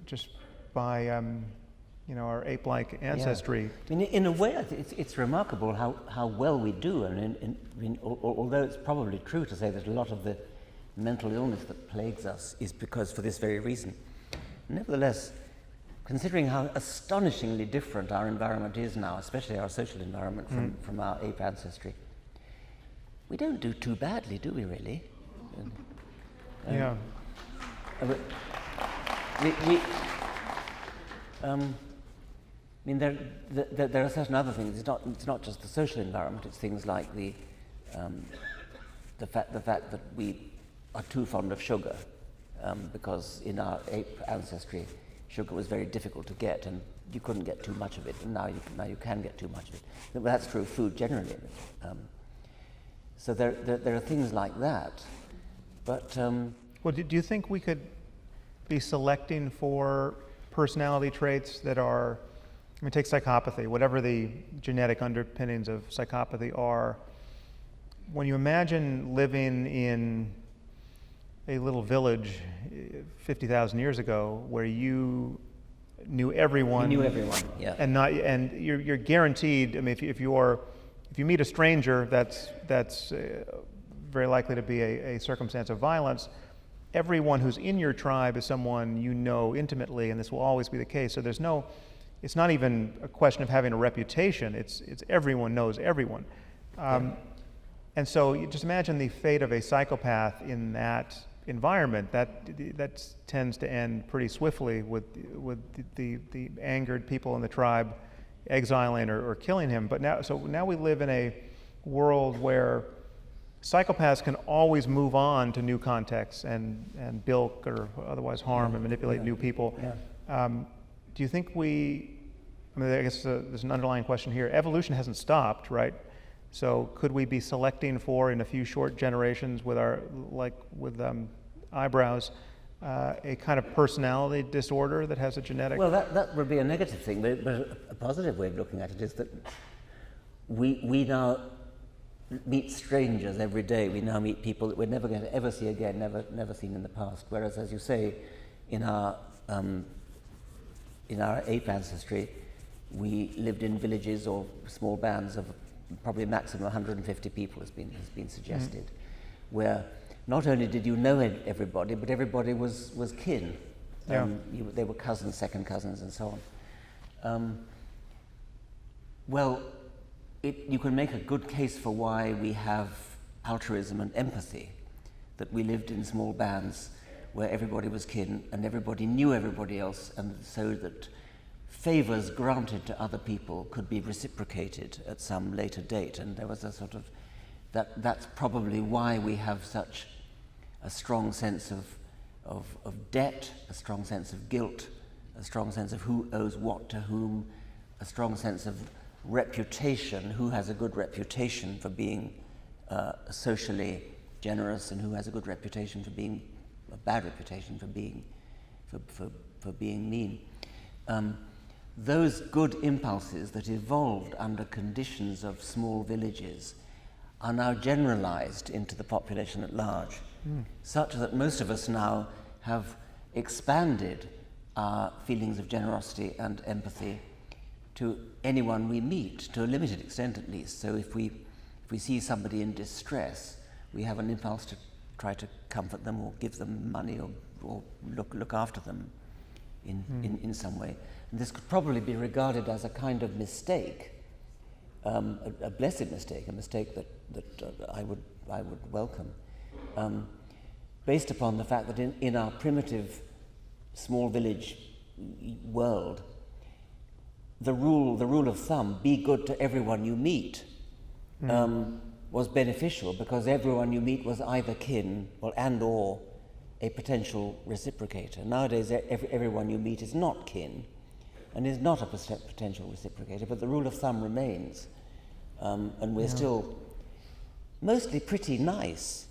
just by our ape-like ancestry. Yeah. I mean, in a way, it's remarkable how well we do. And although it's probably true to say that a lot of the mental illness that plagues us is because for this very reason. Nevertheless, considering how astonishingly different our environment is now, especially our social environment from our ape ancestry, we don't do too badly, do we really? Yeah. I mean, there are certain other things. It's not just the social environment. It's things like the fact that we are too fond of sugar, because in our ape ancestry, sugar was very difficult to get, and you couldn't get too much of it. And now you can get too much of it. But that's true of food generally. So there are things like that. But well, do you think we could be selecting for personality traits that are, I mean, take psychopathy, whatever the genetic underpinnings of psychopathy are. When you imagine living in a little village 50,000 years ago where you knew everyone. You knew everyone, yeah. And you're guaranteed, I mean, if you meet a stranger, that's very likely to be a circumstance of violence. Everyone who's in your tribe is someone you know intimately, and this will always be the case. So it's not even a question of having a reputation. It's everyone knows everyone. And so you just imagine the fate of a psychopath in that environment. That tends to end pretty swiftly with the angered people in the tribe exiling or killing him. But now we live in a world where psychopaths can always move on to new contexts and bilk or otherwise harm and manipulate new people. Yeah. Do you think I guess there's an underlying question here. Evolution hasn't stopped, right? So could we be selecting for, in a few short generations with eyebrows, a kind of personality disorder that has a genetic... Well, that would be a negative thing, but a positive way of looking at it is that we now meet strangers every day. We now meet people that we're never going to ever see again, never seen in the past. Whereas, as you say, in our ape ancestry, we lived in villages or small bands of probably a maximum of 150 people has been suggested, where not only did you know everybody, but everybody was kin. They were cousins, second cousins, and so on. You can make a good case for why we have altruism and empathy, that we lived in small bands where everybody was kin and everybody knew everybody else, and so that favors granted to other people could be reciprocated at some later date. And there was a sort of, that's probably why we have such a strong sense of debt, a strong sense of guilt, a strong sense of who owes what to whom, a strong sense of reputation, who has a good reputation for being socially generous and who has a good reputation for being, a bad reputation for being mean. Those good impulses that evolved under conditions of small villages are now generalized into the population at large, such that most of us now have expanded our feelings of generosity and empathy to anyone we meet, to a limited extent at least. So if we see somebody in distress, we have an impulse to try to comfort them or give them money or look after them in some way. And this could probably be regarded as a kind of mistake, a blessed mistake, a mistake that I would welcome, based upon the fact that in our primitive small village world, the rule of thumb, be good to everyone you meet, was beneficial because everyone you meet was either kin or a potential reciprocator. Nowadays, everyone you meet is not kin and is not a potential reciprocator, but the rule of thumb remains. And we're still mostly pretty nice.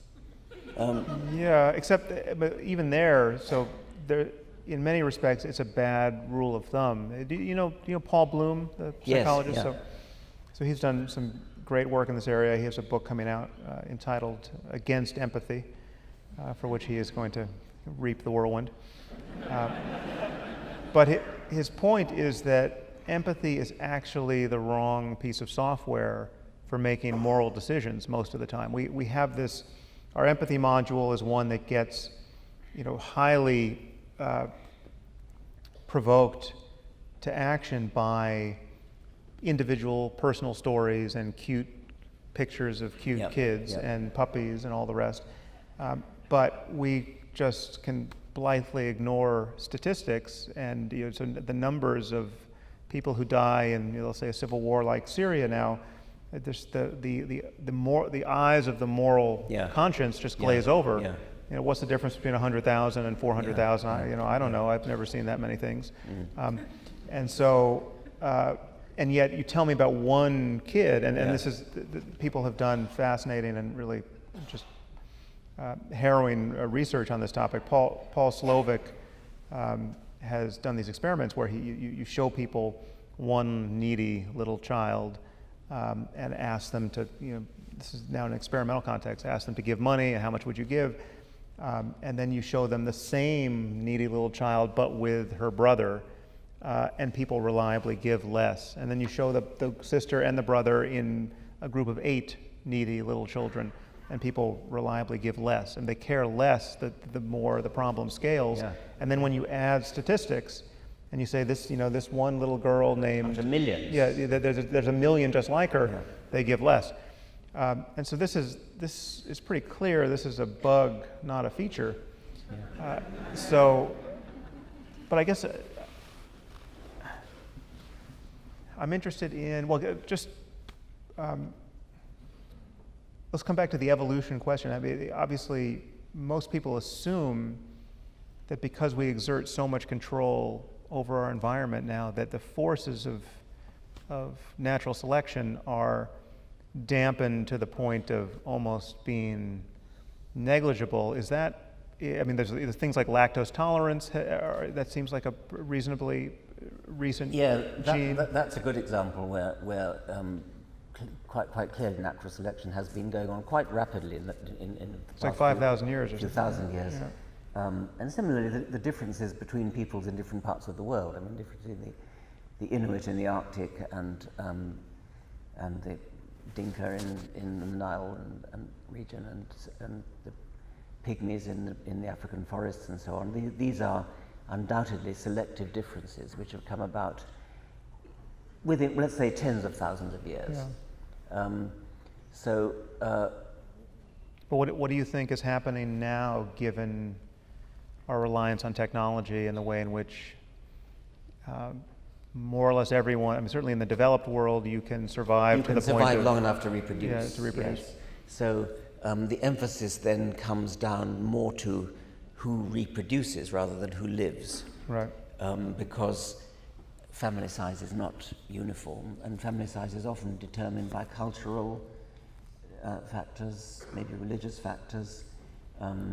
Yeah, except but even there, so there, in many respects, it's a bad rule of thumb. Do you know Paul Bloom, the psychologist? Yes, yeah. So he's done some great work in this area. He has a book coming out entitled Against Empathy, for which he is going to reap the whirlwind. But his point is that empathy is actually the wrong piece of software for making moral decisions most of the time. We have this, our empathy module is one that gets, highly provoked to action by individual personal stories and cute pictures of cute kids and puppies and all the rest. But we just can blithely ignore statistics and so the numbers of people who die in, let's say, a civil war like Syria now. There's the eyes of the moral conscience just glaze over. Yeah. What's the difference between 100,000 and 400,000? I don't know. I've never seen that many things. And so, and yet you tell me about one kid, and this is people have done fascinating and really just harrowing research on this topic. Paul Slovic has done these experiments where you show people one needy little child and ask them to, this is now in an experimental context, ask them to give money, and how much would you give? And then you show them the same needy little child but with her brother, and people reliably give less. And then you show the sister and the brother in a group of 8 needy little children, and people reliably give less, and they care less the more the problem scales. And then when you add statistics, and you say this one little girl named millions. There's a million just like her, they give less. And so this is pretty clear. This is a bug, not a feature. But I guess I'm interested in, let's come back to the evolution question. I mean, obviously, most people assume that because we exert so much control over our environment now, that the forces of natural selection are dampened to the point of almost being negligible. Is that, I mean, there's things like lactose tolerance, that seems like a reasonably recent gene. That's a good example where quite clearly natural selection has been going on quite rapidly in it's like 5,000 years or 2,000 years. And similarly, the differences between peoples in different parts of the world. I mean, difference between the Inuit in the Arctic and the Dinka in the Nile and region and the Pygmies in the African forests and so on. These are undoubtedly selective differences which have come about within, let's say, tens of thousands of years. But what do you think is happening now, given our reliance on technology and the way in which more or less everyone, I mean, certainly in the developed world, you can survive to the point of... You can survive long enough to reproduce. Yeah, to reproduce. Yes. So the emphasis then comes down more to who reproduces rather than who lives. Right. Because family size is not uniform, and family size is often determined by cultural factors, maybe religious factors.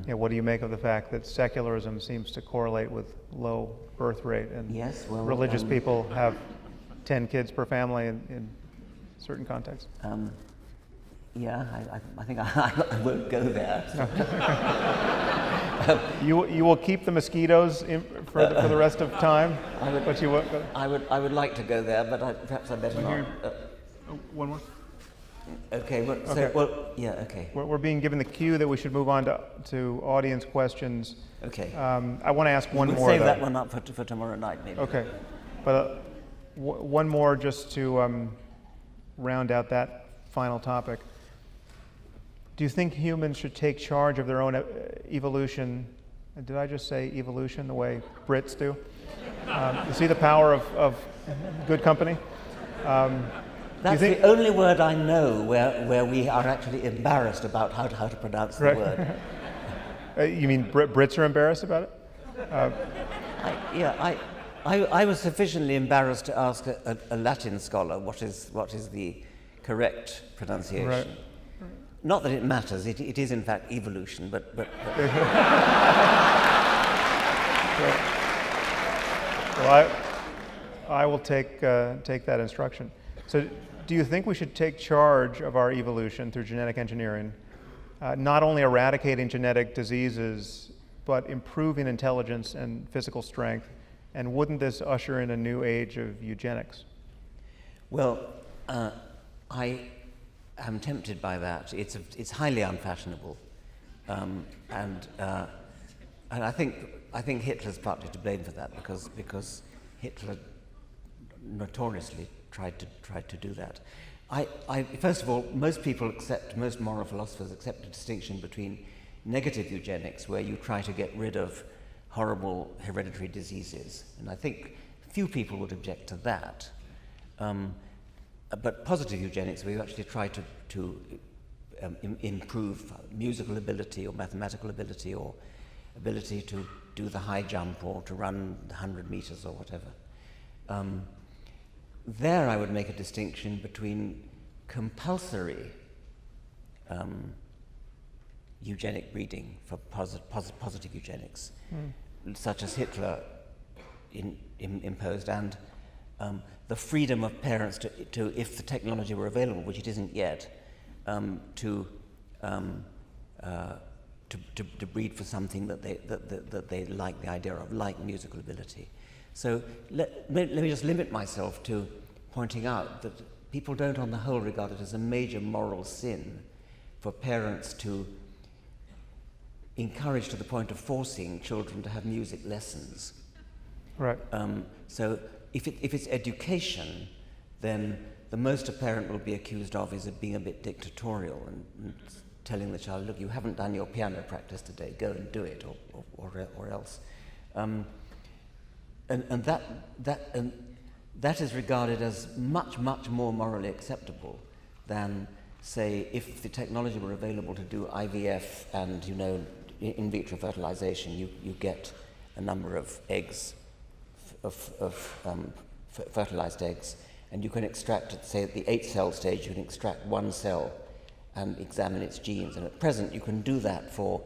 What do you make of the fact that secularism seems to correlate with low birth rate, and religious people have 10 kids per family in certain contexts? I think I won't go there. You will keep the mosquitoes for the rest of time, but you won't go. I would like to go there, but perhaps I better not. One more. Okay. Okay. We're being given the cue that we should move on to audience questions. Okay. I want to ask one more. Save that one up for tomorrow night, maybe. Okay, but one more just to round out that final topic. Do you think humans should take charge of their own evolution? Did I just say evolution the way Brits do? You see the power of good company? That's the only word I know where we are actually embarrassed about how to pronounce the word. You mean Brits are embarrassed about it? I was sufficiently embarrassed to ask a Latin scholar what is the correct pronunciation. Right. Not that it matters. It is in fact evolution, but. Well, I will take that instruction. So, do you think we should take charge of our evolution through genetic engineering, not only eradicating genetic diseases, but improving intelligence and physical strength? And wouldn't this usher in a new age of eugenics? Well, I am tempted by that. It's highly unfashionable, and I think Hitler's partly to blame for that because Hitler notoriously tried to do that. First of all, most moral philosophers accept a distinction between negative eugenics, where you try to get rid of horrible hereditary diseases, and I think few people would object to that. But positive eugenics, where you actually try to improve musical ability or mathematical ability or ability to do the high jump or to run 100 meters or whatever. There I would make a distinction between compulsory eugenic breeding for positive eugenics, such as Hitler imposed, and the freedom of parents to, if the technology were available, which it isn't yet, to breed for something that they like the idea of, like musical ability. So let me just limit myself to pointing out that people don't, on the whole, regard it as a major moral sin for parents to encourage to the point of forcing children to have music lessons. Right. So if it's education, then the most a parent will be accused of is of being a bit dictatorial and telling the child, look, you haven't done your piano practice today, go and do it, or else. And that is regarded as much more morally acceptable than, say, if the technology were available to do IVF and, in vitro fertilization, you get a number of eggs, fertilized eggs, and you can extract, say, at the 8-cell stage, you can extract one cell and examine its genes. And at present, you can do that for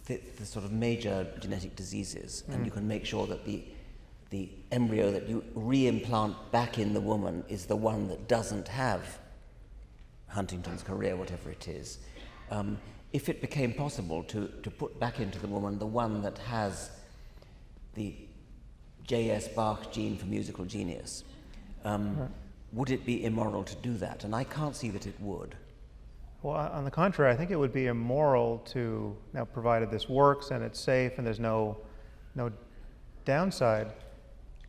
the sort of major genetic diseases, and you can make sure that the embryo that you reimplant back in the woman is the one that doesn't have Huntington's chorea, whatever it is. If it became possible to put back into the woman the one that has the J.S. Bach gene for musical genius, would it be immoral to do that? And I can't see that it would. Well, on the contrary, I think it would be immoral to, now provided this works and it's safe and there's no downside,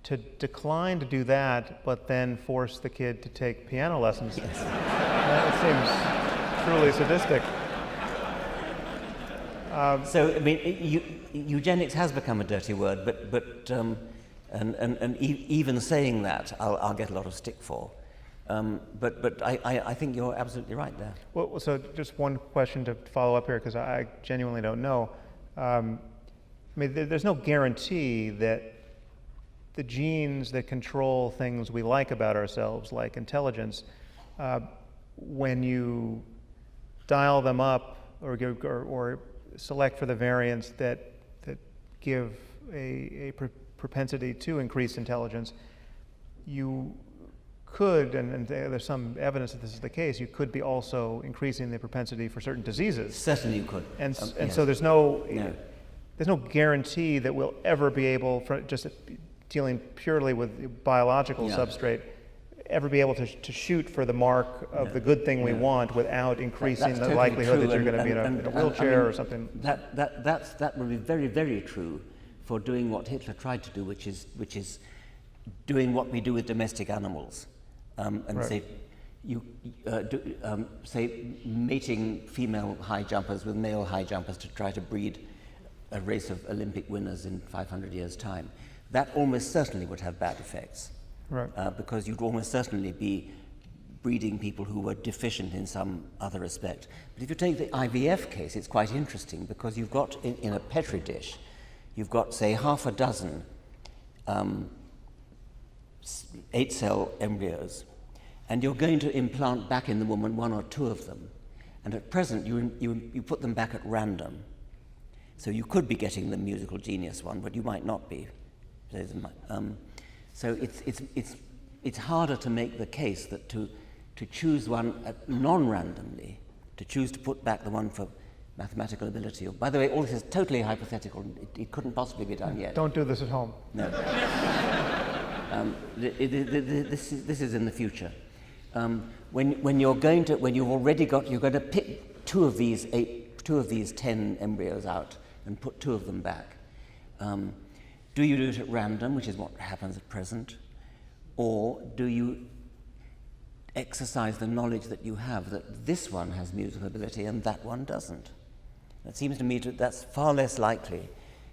to decline to do that, but then force the kid to take piano lessons. Yes. That seems truly sadistic. So, I mean, eugenics has become a dirty word, but even saying that, I'll get a lot of stick for. But I think you're absolutely right there. Well, so just one question to follow up here, because I genuinely don't know. I mean, there's no guarantee that the genes that control things we like about ourselves, like intelligence, when you dial them up or select for the variants that give a propensity to increase intelligence, you could, and there's some evidence that this is the case, you could be also increasing the propensity for certain diseases. Certainly you could. And Yes. so there's no guarantee that we'll ever be able, for just dealing purely with biological substrate, ever be able to shoot for the mark of the good thing we want without increasing the totally likelihood true, that you're going to be in a wheelchair or something. That would be very, very true for doing what Hitler tried to do, which is doing what we do with domestic animals, Right. say mating female high jumpers with male high jumpers to try to breed a race of Olympic winners in 500 years' time. That almost certainly would have bad effects. Right. Because you'd almost certainly be breeding people who were deficient in some other respect. But if you take the IVF case, it's quite interesting because you've got in a Petri dish, you've got, say, half a dozen 8-cell embryos, and you're going to implant back in the woman 1 or 2 of them. And at present, you put them back at random. So you could be getting the musical genius one, but you might not be. So it's harder to make the case that to choose one non-randomly, to choose to put back the one for mathematical ability. By the way, all this is totally hypothetical. It couldn't possibly be done yet. Don't do this at home. No. This is in the future. When you're going to pick 2 of these 10 embryos out and put 2 of them back. Do you do it at random, which is what happens at present, or do you exercise the knowledge that you have that this one has musical ability and that one doesn't? It seems to me that's far less likely.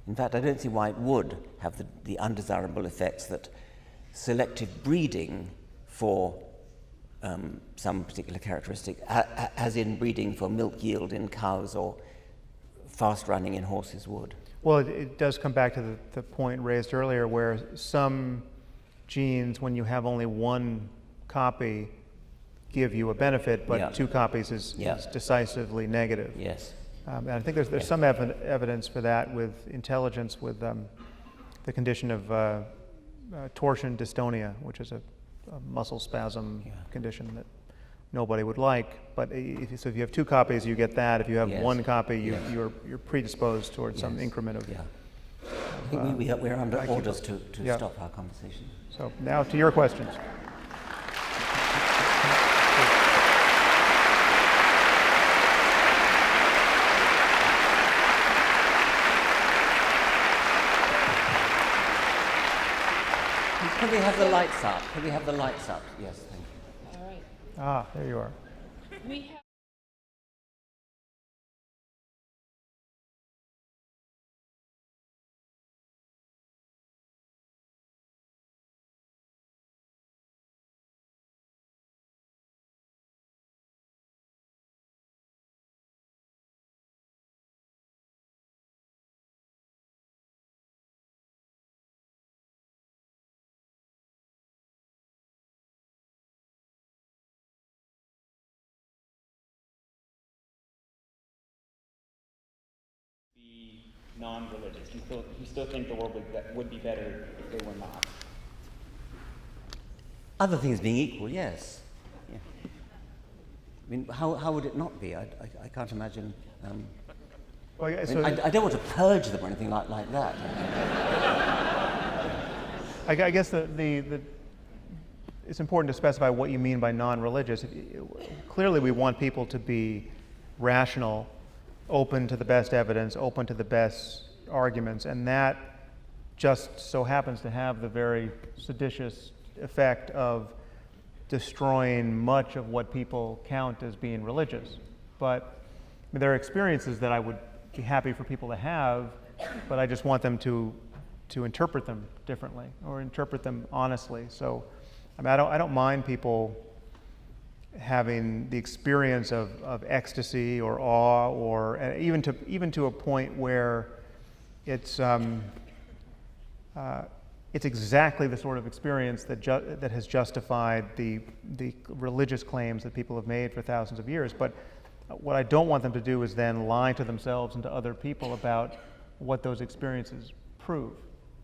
In fact, I don't see why it would have the undesirable effects that selective breeding for some particular characteristic, as in breeding for milk yield in cows or fast running in horses would. Well, it does come back to the point raised earlier where some genes, when you have only 1 copy, give you a benefit, but 2 copies is decisively negative. Yes. And I think there's some evidence for that with intelligence, with the condition of torsion dystonia, which is a muscle spasm condition that nobody would like. But so if you have 2 copies, you get that. If you have 1 copy, you're predisposed towards some increment of. I think we're under orders to stop our conversation. So now to your questions. Can we have the lights up? Can we have the lights up? Yes, thank you. All right. Ah, there you are. We have non-religious. You still think the world would be better if they were not? Other things being equal, yes. Yeah. I mean, how would it not be? I can't imagine. Well, I don't want to purge them or anything like that. I guess it's important to specify what you mean by non-religious. Clearly, we want people to be rational, open to the best evidence, open to the best arguments, and that just so happens to have the very seditious effect of destroying much of what people count as being religious. But I mean, there are experiences that I would be happy for people to have, but I just want them to interpret them differently or interpret them honestly. So I mean, I don't mind people having the experience of ecstasy or awe, or even to a point where it's exactly the sort of experience that has justified the religious claims that people have made for thousands of years. But what I don't want them to do is then lie to themselves and to other people about what those experiences prove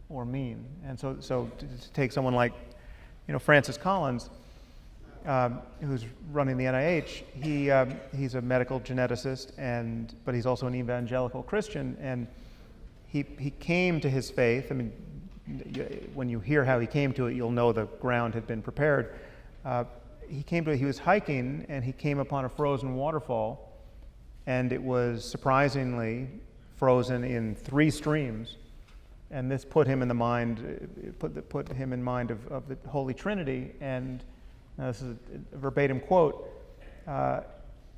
or mean. And so to take someone like, Francis Collins, who's running the NIH, he's a medical geneticist, but he's also an evangelical Christian, and he came to his faith. I mean, when you hear how he came to it, you'll know the ground had been prepared. He was hiking, and he came upon a frozen waterfall, and it was surprisingly frozen in 3 streams, and this put him in the mind, put him in mind of the Holy Trinity. And this is a verbatim quote.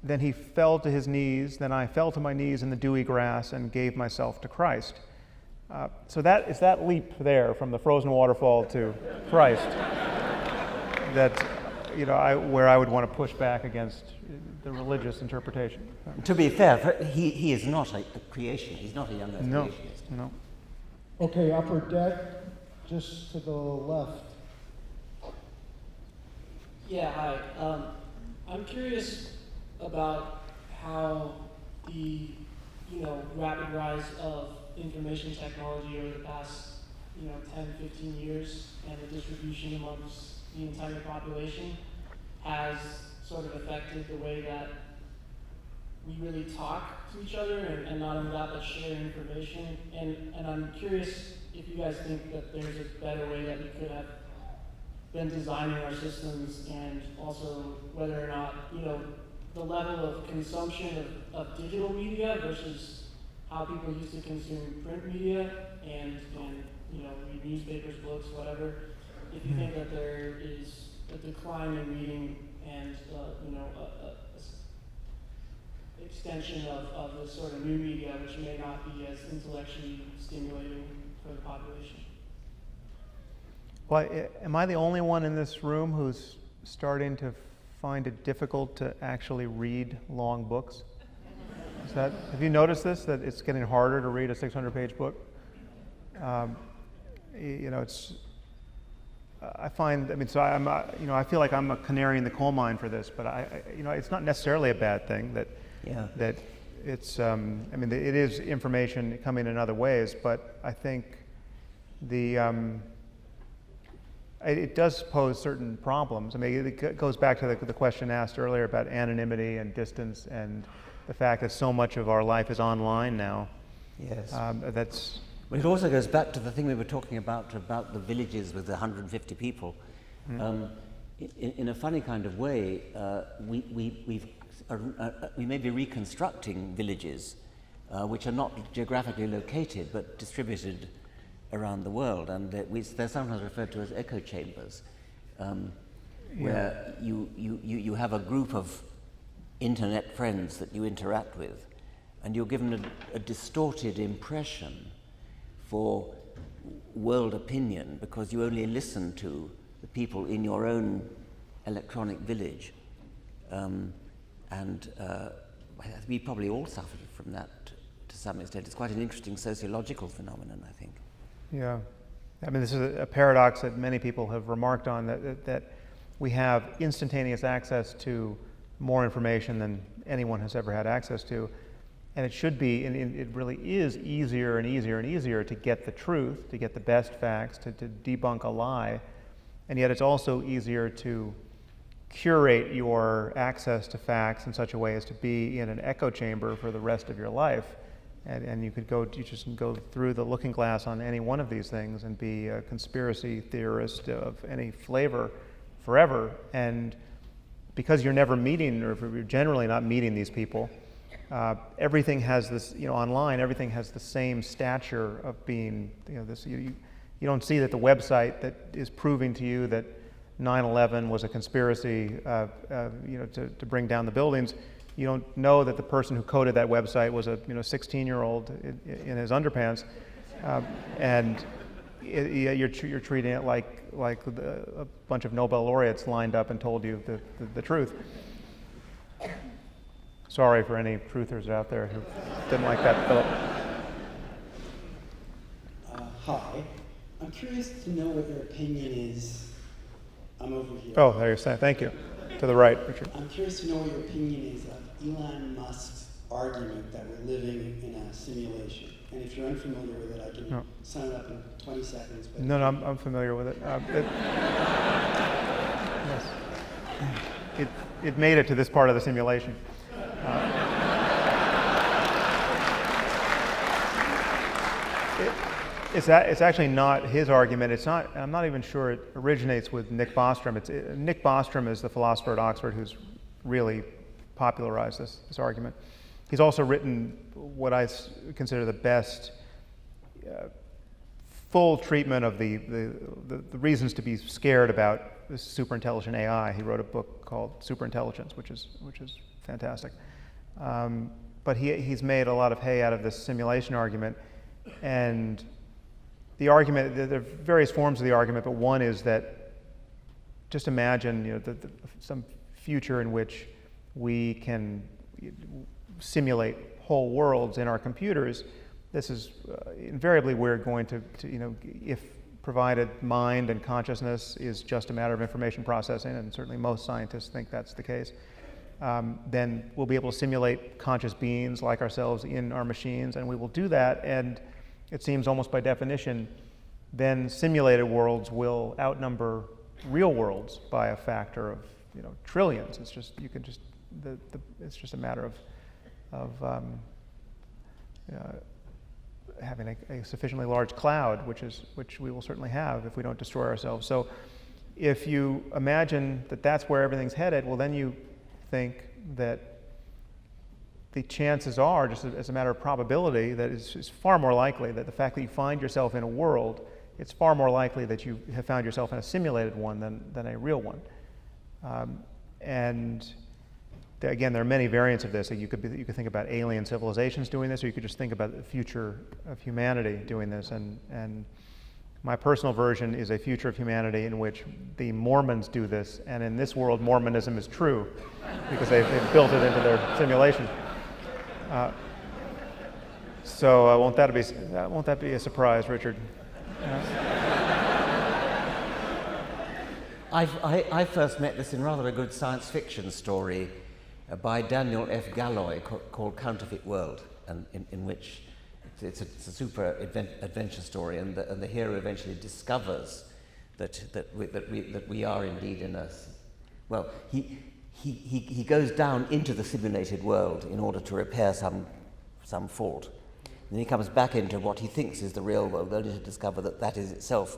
Then he fell to his knees, then I fell to my knees in the dewy grass and gave myself to Christ. So that is that leap there from the frozen waterfall to Christ. that where I would want to push back against the religious interpretation. To be fair, he is not a creation. He's not a young earth creationist. No. Okay, upper deck, just to the left. Yeah, hi. I'm curious about how the rapid rise of information technology over the past 10, 15 years and the distribution amongst the entire population has sort of affected the way that we really talk to each other, and not only that, but share information. And I'm curious if you guys think that there's a better way that we could have been designing our systems, and also whether or not, the level of consumption of digital media versus how people used to consume print media and read newspapers, books, whatever. If you think that there is a decline in reading and extension of the sort of new media, which may not be as intellectually stimulating for the population. Well, am I the only one in this room who's starting to find it difficult to actually read long books? Have you noticed this, that it's getting harder to read a 600-page book? I feel like I'm a canary in the coal mine for this, but it's not necessarily a bad thing that it's, it is information coming in other ways, but I think it does pose certain problems. I mean, it goes back to the question asked earlier about anonymity and distance, and the fact that so much of our life is online now. Yes. Well, it also goes back to the thing we were talking about the villages with the 150 people. In a funny kind of way, we may be reconstructing villages which are not geographically located but distributed around the world, and they're sometimes referred to as echo chambers, where you have a group of internet friends that you interact with, and you're given a distorted impression for world opinion because you only listen to the people in your own electronic village. We probably all suffered from that to some extent. It's quite an interesting sociological phenomenon, I think. Yeah. I mean, this is a paradox that many people have remarked on, that we have instantaneous access to more information than anyone has ever had access to. And it should be, and it really is easier and easier and easier to get the truth, to get the best facts, to debunk a lie. And yet it's also easier to curate your access to facts in such a way as to be in an echo chamber for the rest of your life. And you just can go through the looking glass on any one of these things and be a conspiracy theorist of any flavor forever. And because you're never meeting, or if you're generally not meeting these people, everything has this, online, everything has the same stature of being, this. You don't see that the website that is proving to you that 9/11 was a conspiracy, to bring down the buildings. You don't know that the person who coded that website was a 16-year-old in his underpants, and you're treating it like a bunch of Nobel laureates lined up and told you the truth. Sorry for any truthers out there who didn't like that, Philip. Hi. I'm curious to know what your opinion is. I'm over here. Oh, there you're saying. Thank you. To the right, Richard. I'm curious to know what your opinion is of Elon Musk's argument that we're living in a simulation. And if you're unfamiliar with it, I can sum it up in 20 seconds. But No, I'm familiar with it. Yes. It made it to this part of the simulation. It's actually not his argument. I'm not even sure it originates with Nick Bostrom. Nick Bostrom is the philosopher at Oxford who's really popularized this argument. He's also written what I consider the best full treatment of the reasons to be scared about this superintelligent AI. He wrote a book called Superintelligence, which is fantastic. But he's made a lot of hay out of this simulation argument, and the argument, there are various forms of the argument, but one is that just imagine, some future in which we can simulate whole worlds in our computers. This is invariably we're going to, if provided mind and consciousness is just a matter of information processing, and certainly most scientists think that's the case, then we'll be able to simulate conscious beings like ourselves in our machines, and we will do that, and it seems almost by definition, then simulated worlds will outnumber real worlds by a factor of trillions. It's just it's just a matter of having a sufficiently large cloud, which we will certainly have if we don't destroy ourselves. So if you imagine that that's where everything's headed, well, then you think that the chances are, just as a matter of probability, that it's far more likely that the fact that you find yourself in a world, it's far more likely that you have found yourself in a simulated one than a real one. And again, there are many variants of this. You could think about alien civilizations doing this, or you could just think about the future of humanity doing this. And my personal version is a future of humanity in which the Mormons do this, and in this world, Mormonism is true because they've built it into their simulation. So won't that be a surprise, Richard? I first met this in rather a good science fiction story by Daniel F. Galloy called Counterfeit World, and in which it's a super adventure story, and the hero eventually discovers that we are indeed in a, well, he goes down into the simulated world in order to repair some fault. And then he comes back into what he thinks is the real world, only to discover that is itself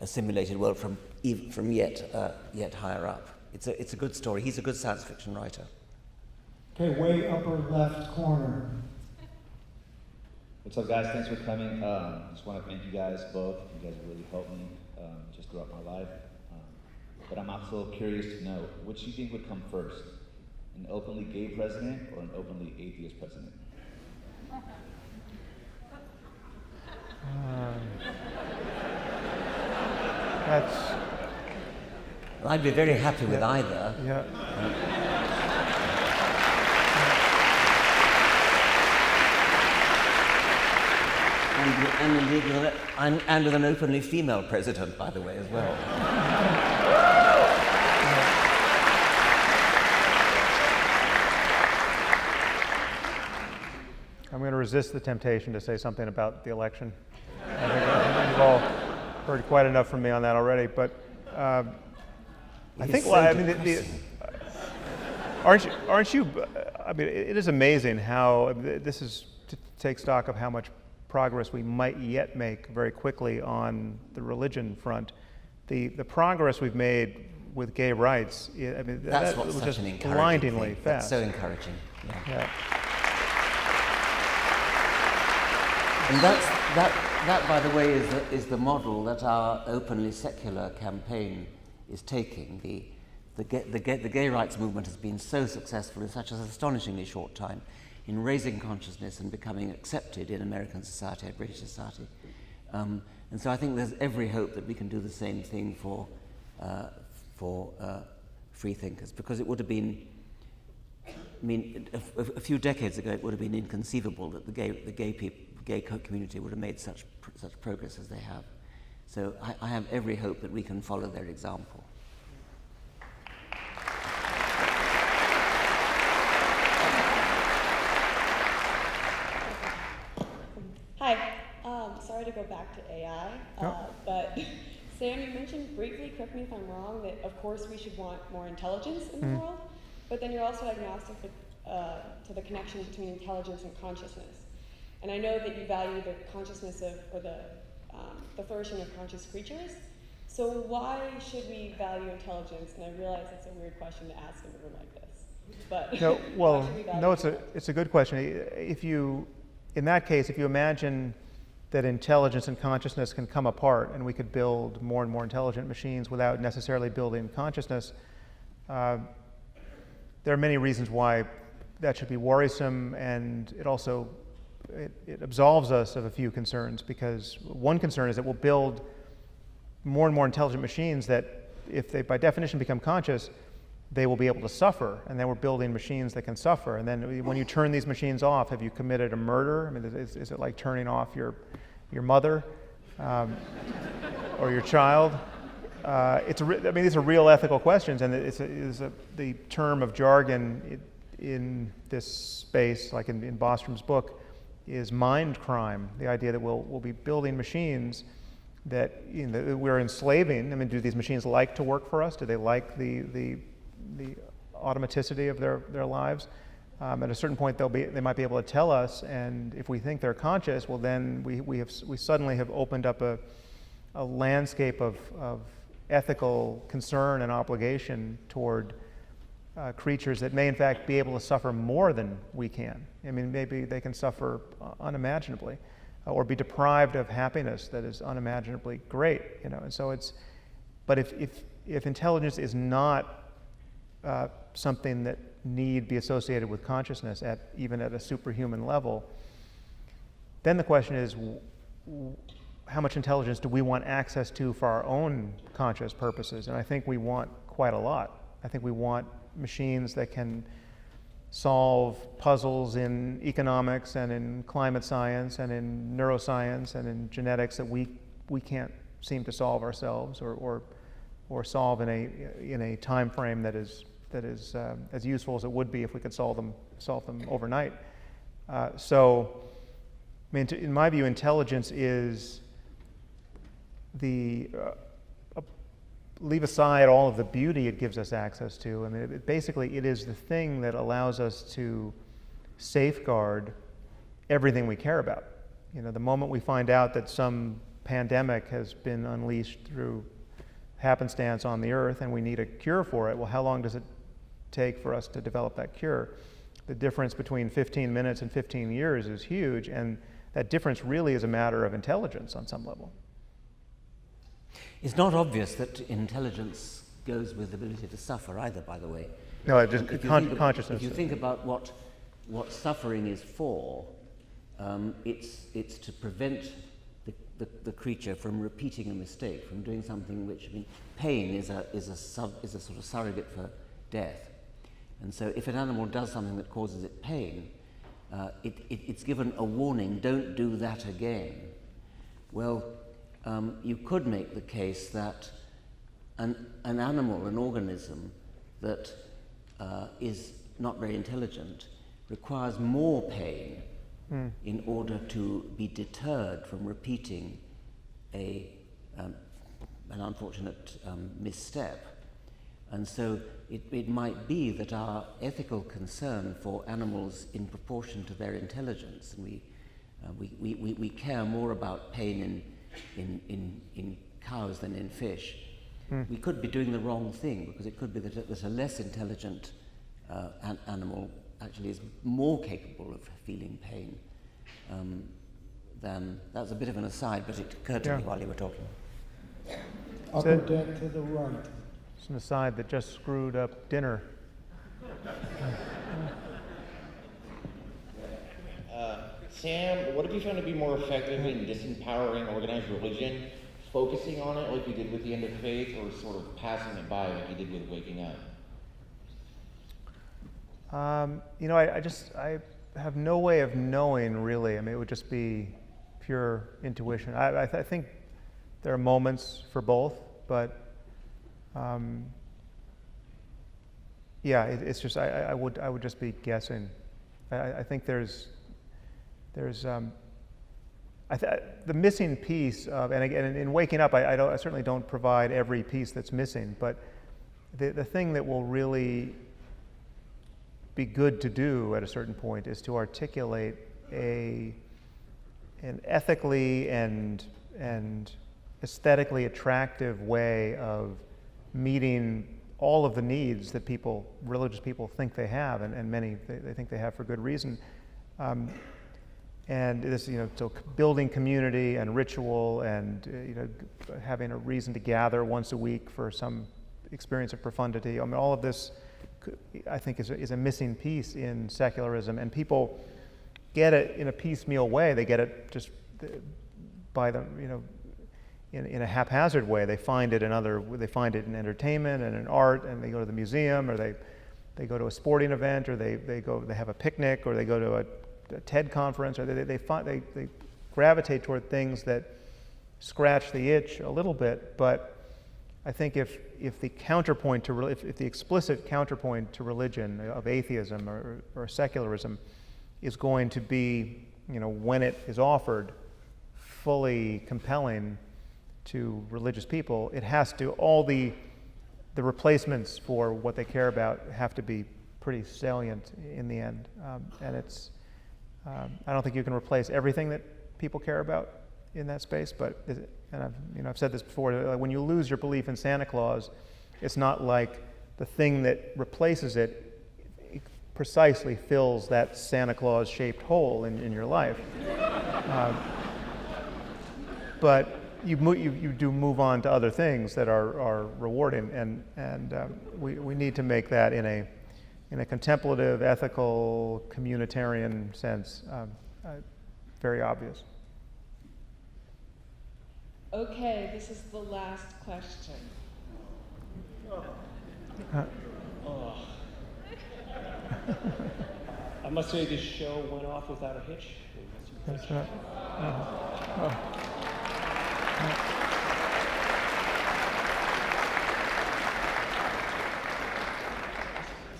a simulated world from yet higher up. It's a good story. He's a good science fiction writer. Okay, way upper left corner. What's up, guys? Thanks for coming. Just want to thank you guys both. You guys really helped me just throughout my life. But I'm also curious to know, which do you think would come first? An openly gay president or an openly atheist president? I'd be very happy with either. Yeah. And indeed, and with an openly female president, by the way, as well. I'm going to resist the temptation to say something about the election. I think you've all heard quite enough from me on that already, but I think, aren't you? I mean, it is amazing how this is to take stock of how much progress we might yet make very quickly on the religion front. The progress we've made with gay rights, I mean, that's that what's was such just an encouraging blindingly thing. fast. That's so encouraging. Yeah. And that, by the way, is the model that our openly secular campaign is taking. The gay rights movement has been so successful in such an astonishingly short time in raising consciousness and becoming accepted in American society, British society. And so I think there's every hope that we can do the same thing for free thinkers, because it would have been, I mean, a few decades ago, it would have been inconceivable that the gay community would have made such progress as they have. So I have every hope that we can follow their example. Hi. Sorry to go back to AI, but Sam, you mentioned briefly, correct me if I'm wrong, that of course we should want more intelligence in the world, but then you're also agnostic to the connection between intelligence and consciousness. And I know that you value the consciousness of, or the flourishing of conscious creatures. So why should we value intelligence? And I realize it's a weird question to ask in a room like this, but No, well, why should we value no, intelligence? it's a good question. In that case, if you imagine that intelligence and consciousness can come apart, and we could build more and more intelligent machines without necessarily building consciousness, there are many reasons why that should be worrisome, and it also it absolves us of a few concerns, because one concern is that we'll build more and more intelligent machines that if they by definition become conscious, they will be able to suffer, and then we're building machines that can suffer. And then when you turn these machines off, have you committed a murder? I mean, is it like turning off your mother or your child? I mean, these are real ethical questions, and the term of jargon in this space, like in Bostrom's book, is mind crime. The idea that we'll be building machines that we're enslaving. I mean, do these machines like to work for us? Do they like the automaticity of their lives? At a certain point, they might be able to tell us, and if we think they're conscious, well, then we suddenly have opened up a landscape of ethical concern and obligation toward creatures that may in fact be able to suffer more than we can. I mean, maybe they can suffer unimaginably, or be deprived of happiness that is unimaginably great. And so but if intelligence is not something that need be associated with consciousness even at a superhuman level, then the question is, how much intelligence do we want access to for our own conscious purposes? And I think we want quite a lot. I think we want machines that can solve puzzles in economics and in climate science and in neuroscience and in genetics that we can't seem to solve ourselves, or solve in a time frame that is as useful as it would be if we could solve them overnight. So, I mean, in my view, intelligence is leave aside all of the beauty it gives us access to. I mean, basically, it is the thing that allows us to safeguard everything we care about. The moment we find out that some pandemic has been unleashed through happenstance on the earth and we need a cure for it, well, how long does it take for us to develop that cure? The difference between 15 minutes and 15 years is huge, and that difference really is a matter of intelligence on some level. It's not obvious that intelligence goes with the ability to suffer either, by the way. No, just consciousness. If you think about what suffering is for, it's to prevent the creature from repeating a mistake, from doing something which, I mean, pain is a sort of surrogate for death. And so if an animal does something that causes it pain, it's given a warning, don't do that again. Well, you could make the case that an animal, an organism that is not very intelligent, requires more pain in order to be deterred from repeating an unfortunate misstep. And so it might be that our ethical concern for animals in proportion to their intelligence, and we care more about pain in cows than in fish. We could be doing the wrong thing, because it could be that a less intelligent animal actually is more capable of feeling pain than. That's a bit of an aside, but it occurred to me while you were talking. Upper deck to the right. It's an aside that just screwed up dinner. Sam, what have you found to be more effective in disempowering organized religion, focusing on it like you did with the end of faith, or sort of passing it by like you did with waking up? I have no way of knowing, really. I mean, it would just be pure intuition. I think there are moments for both, but it's just I would just be guessing. I think there's the missing piece of, and again, in waking up, I certainly don't provide every piece that's missing, but the thing that will really be good to do at a certain point is to articulate an ethically and aesthetically attractive way of meeting all of the needs that religious people think they have, and many they think they have for good reason. And this, so building community and ritual, and having a reason to gather once a week for some experience of profundity. I mean, all of this, I think, is a missing piece in secularism, and people get it in a piecemeal way. They get it just by them, in a haphazard way. They find it in entertainment and in art, and they go to the museum, or they go to a sporting event, or they have a picnic, or they go to a TED conference, or they gravitate toward things that scratch the itch a little bit. But I think if the counterpoint to if the explicit counterpoint to religion of atheism or secularism is going to be, when it is offered, fully compelling to religious people, it has to, all the replacements for what they care about have to be pretty salient in the end. And it's, I don't think you can replace everything that people care about in that space, but, I've said this before, when you lose your belief in Santa Claus, it's not like the thing that replaces it precisely fills that Santa Claus shaped hole in your life. But you do move on to other things that are rewarding, and we need to make that in a contemplative, ethical, communitarian sense very obvious. Okay, this is the last question. I must say this show went off without a hitch. That's right.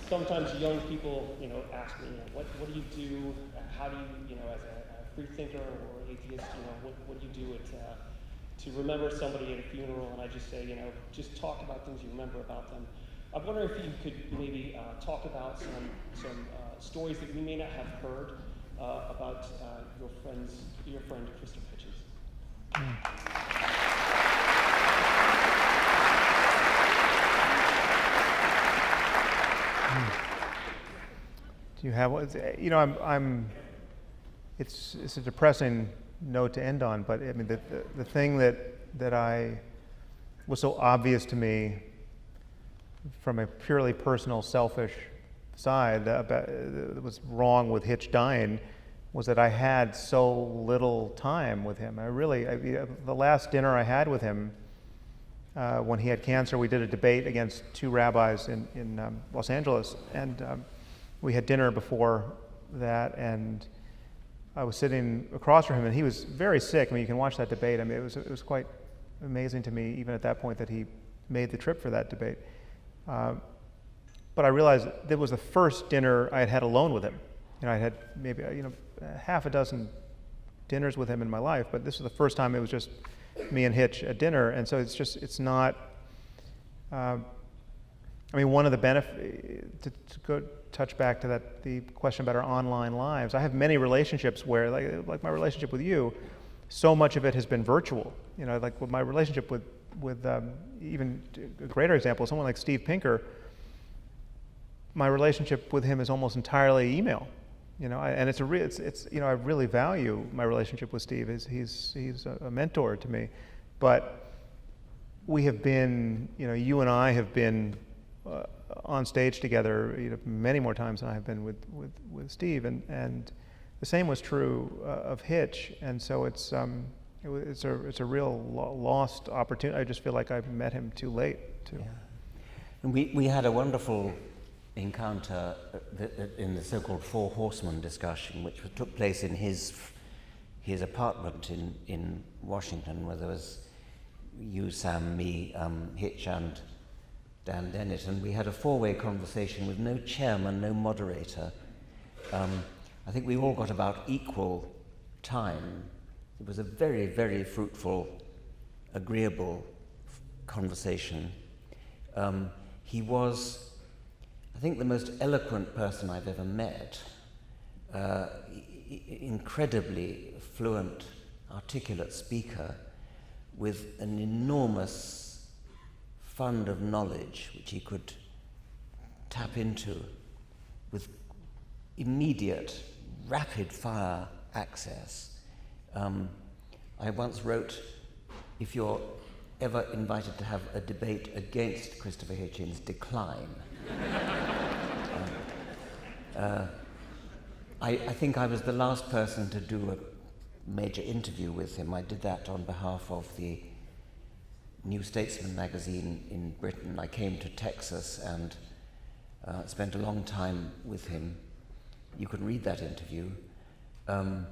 Sometimes young people, ask me, what do you do? How do you, as a free thinker or atheist, what do you do to remember somebody at a funeral? And I just say, just talk about things you remember about them. I wonder if you could maybe talk about some stories that we may not have heard about your friend Christopher Hitchens. Do you have? It's a depressing note to end on, but I mean the thing that I was so obvious to me from a purely personal, selfish side that was wrong with Hitch dying was that I had so little time with him. The last dinner I had with him when he had cancer, we did a debate against two rabbis in Los Angeles, and we had dinner before that, and I was sitting across from him, and he was very sick. I mean, you can watch that debate. I mean, it was quite amazing to me, even at that point, that he made the trip for that debate. But I realized that was the first dinner I had had alone with him. I had maybe half a dozen dinners with him in my life, but this was the first time it was just me and Hitch at dinner, and so it's not. One of the benefits to go touch back to the question about our online lives. I have many relationships where, like my relationship with you, so much of it has been virtual. Like with my relationship with even a greater example, someone like Steve Pinker. My relationship with him is almost entirely email. And I really value my relationship with Steve. He's a mentor to me, but we have been, you and I have been on stage together, many more times than I have been with Steve, and the same was true of Hitch, and so it's a real lost opportunity. I just feel like I met him too late. Too. Yeah. And we had a wonderful encounter in the so-called Four Horsemen discussion, which took place in his apartment in Washington, where there was you, Sam, me, Hitch, and Dan Dennett, and we had a four-way conversation with no chairman, no moderator. I think we all got about equal time. It was a very, very fruitful, agreeable conversation. He was, I think, the most eloquent person I've ever met, incredibly fluent, articulate speaker with an enormous fund of knowledge which he could tap into with immediate, rapid-fire access. I once wrote, if you're ever invited to have a debate against Christopher Hitchens, decline. I think I was the last person to do a major interview with him. I did that on behalf of the New Statesman magazine in Britain. I came to Texas and spent a long time with him. You can read that interview. The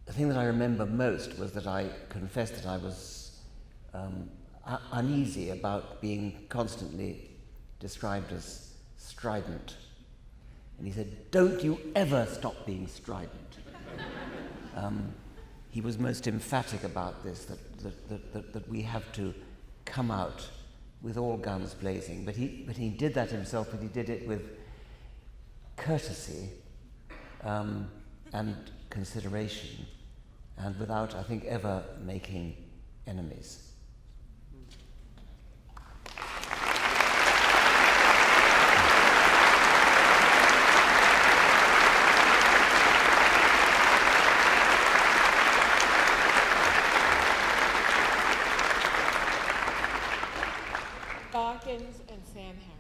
thing that I remember most was that I confessed that I was uneasy about being constantly described as strident. And he said, "Don't you ever stop being strident." He was most emphatic about this, that we have to come out with all guns blazing. But he did that himself, but he did it with courtesy and consideration, and without, I think, ever making enemies. Dawkins and Sam Harris.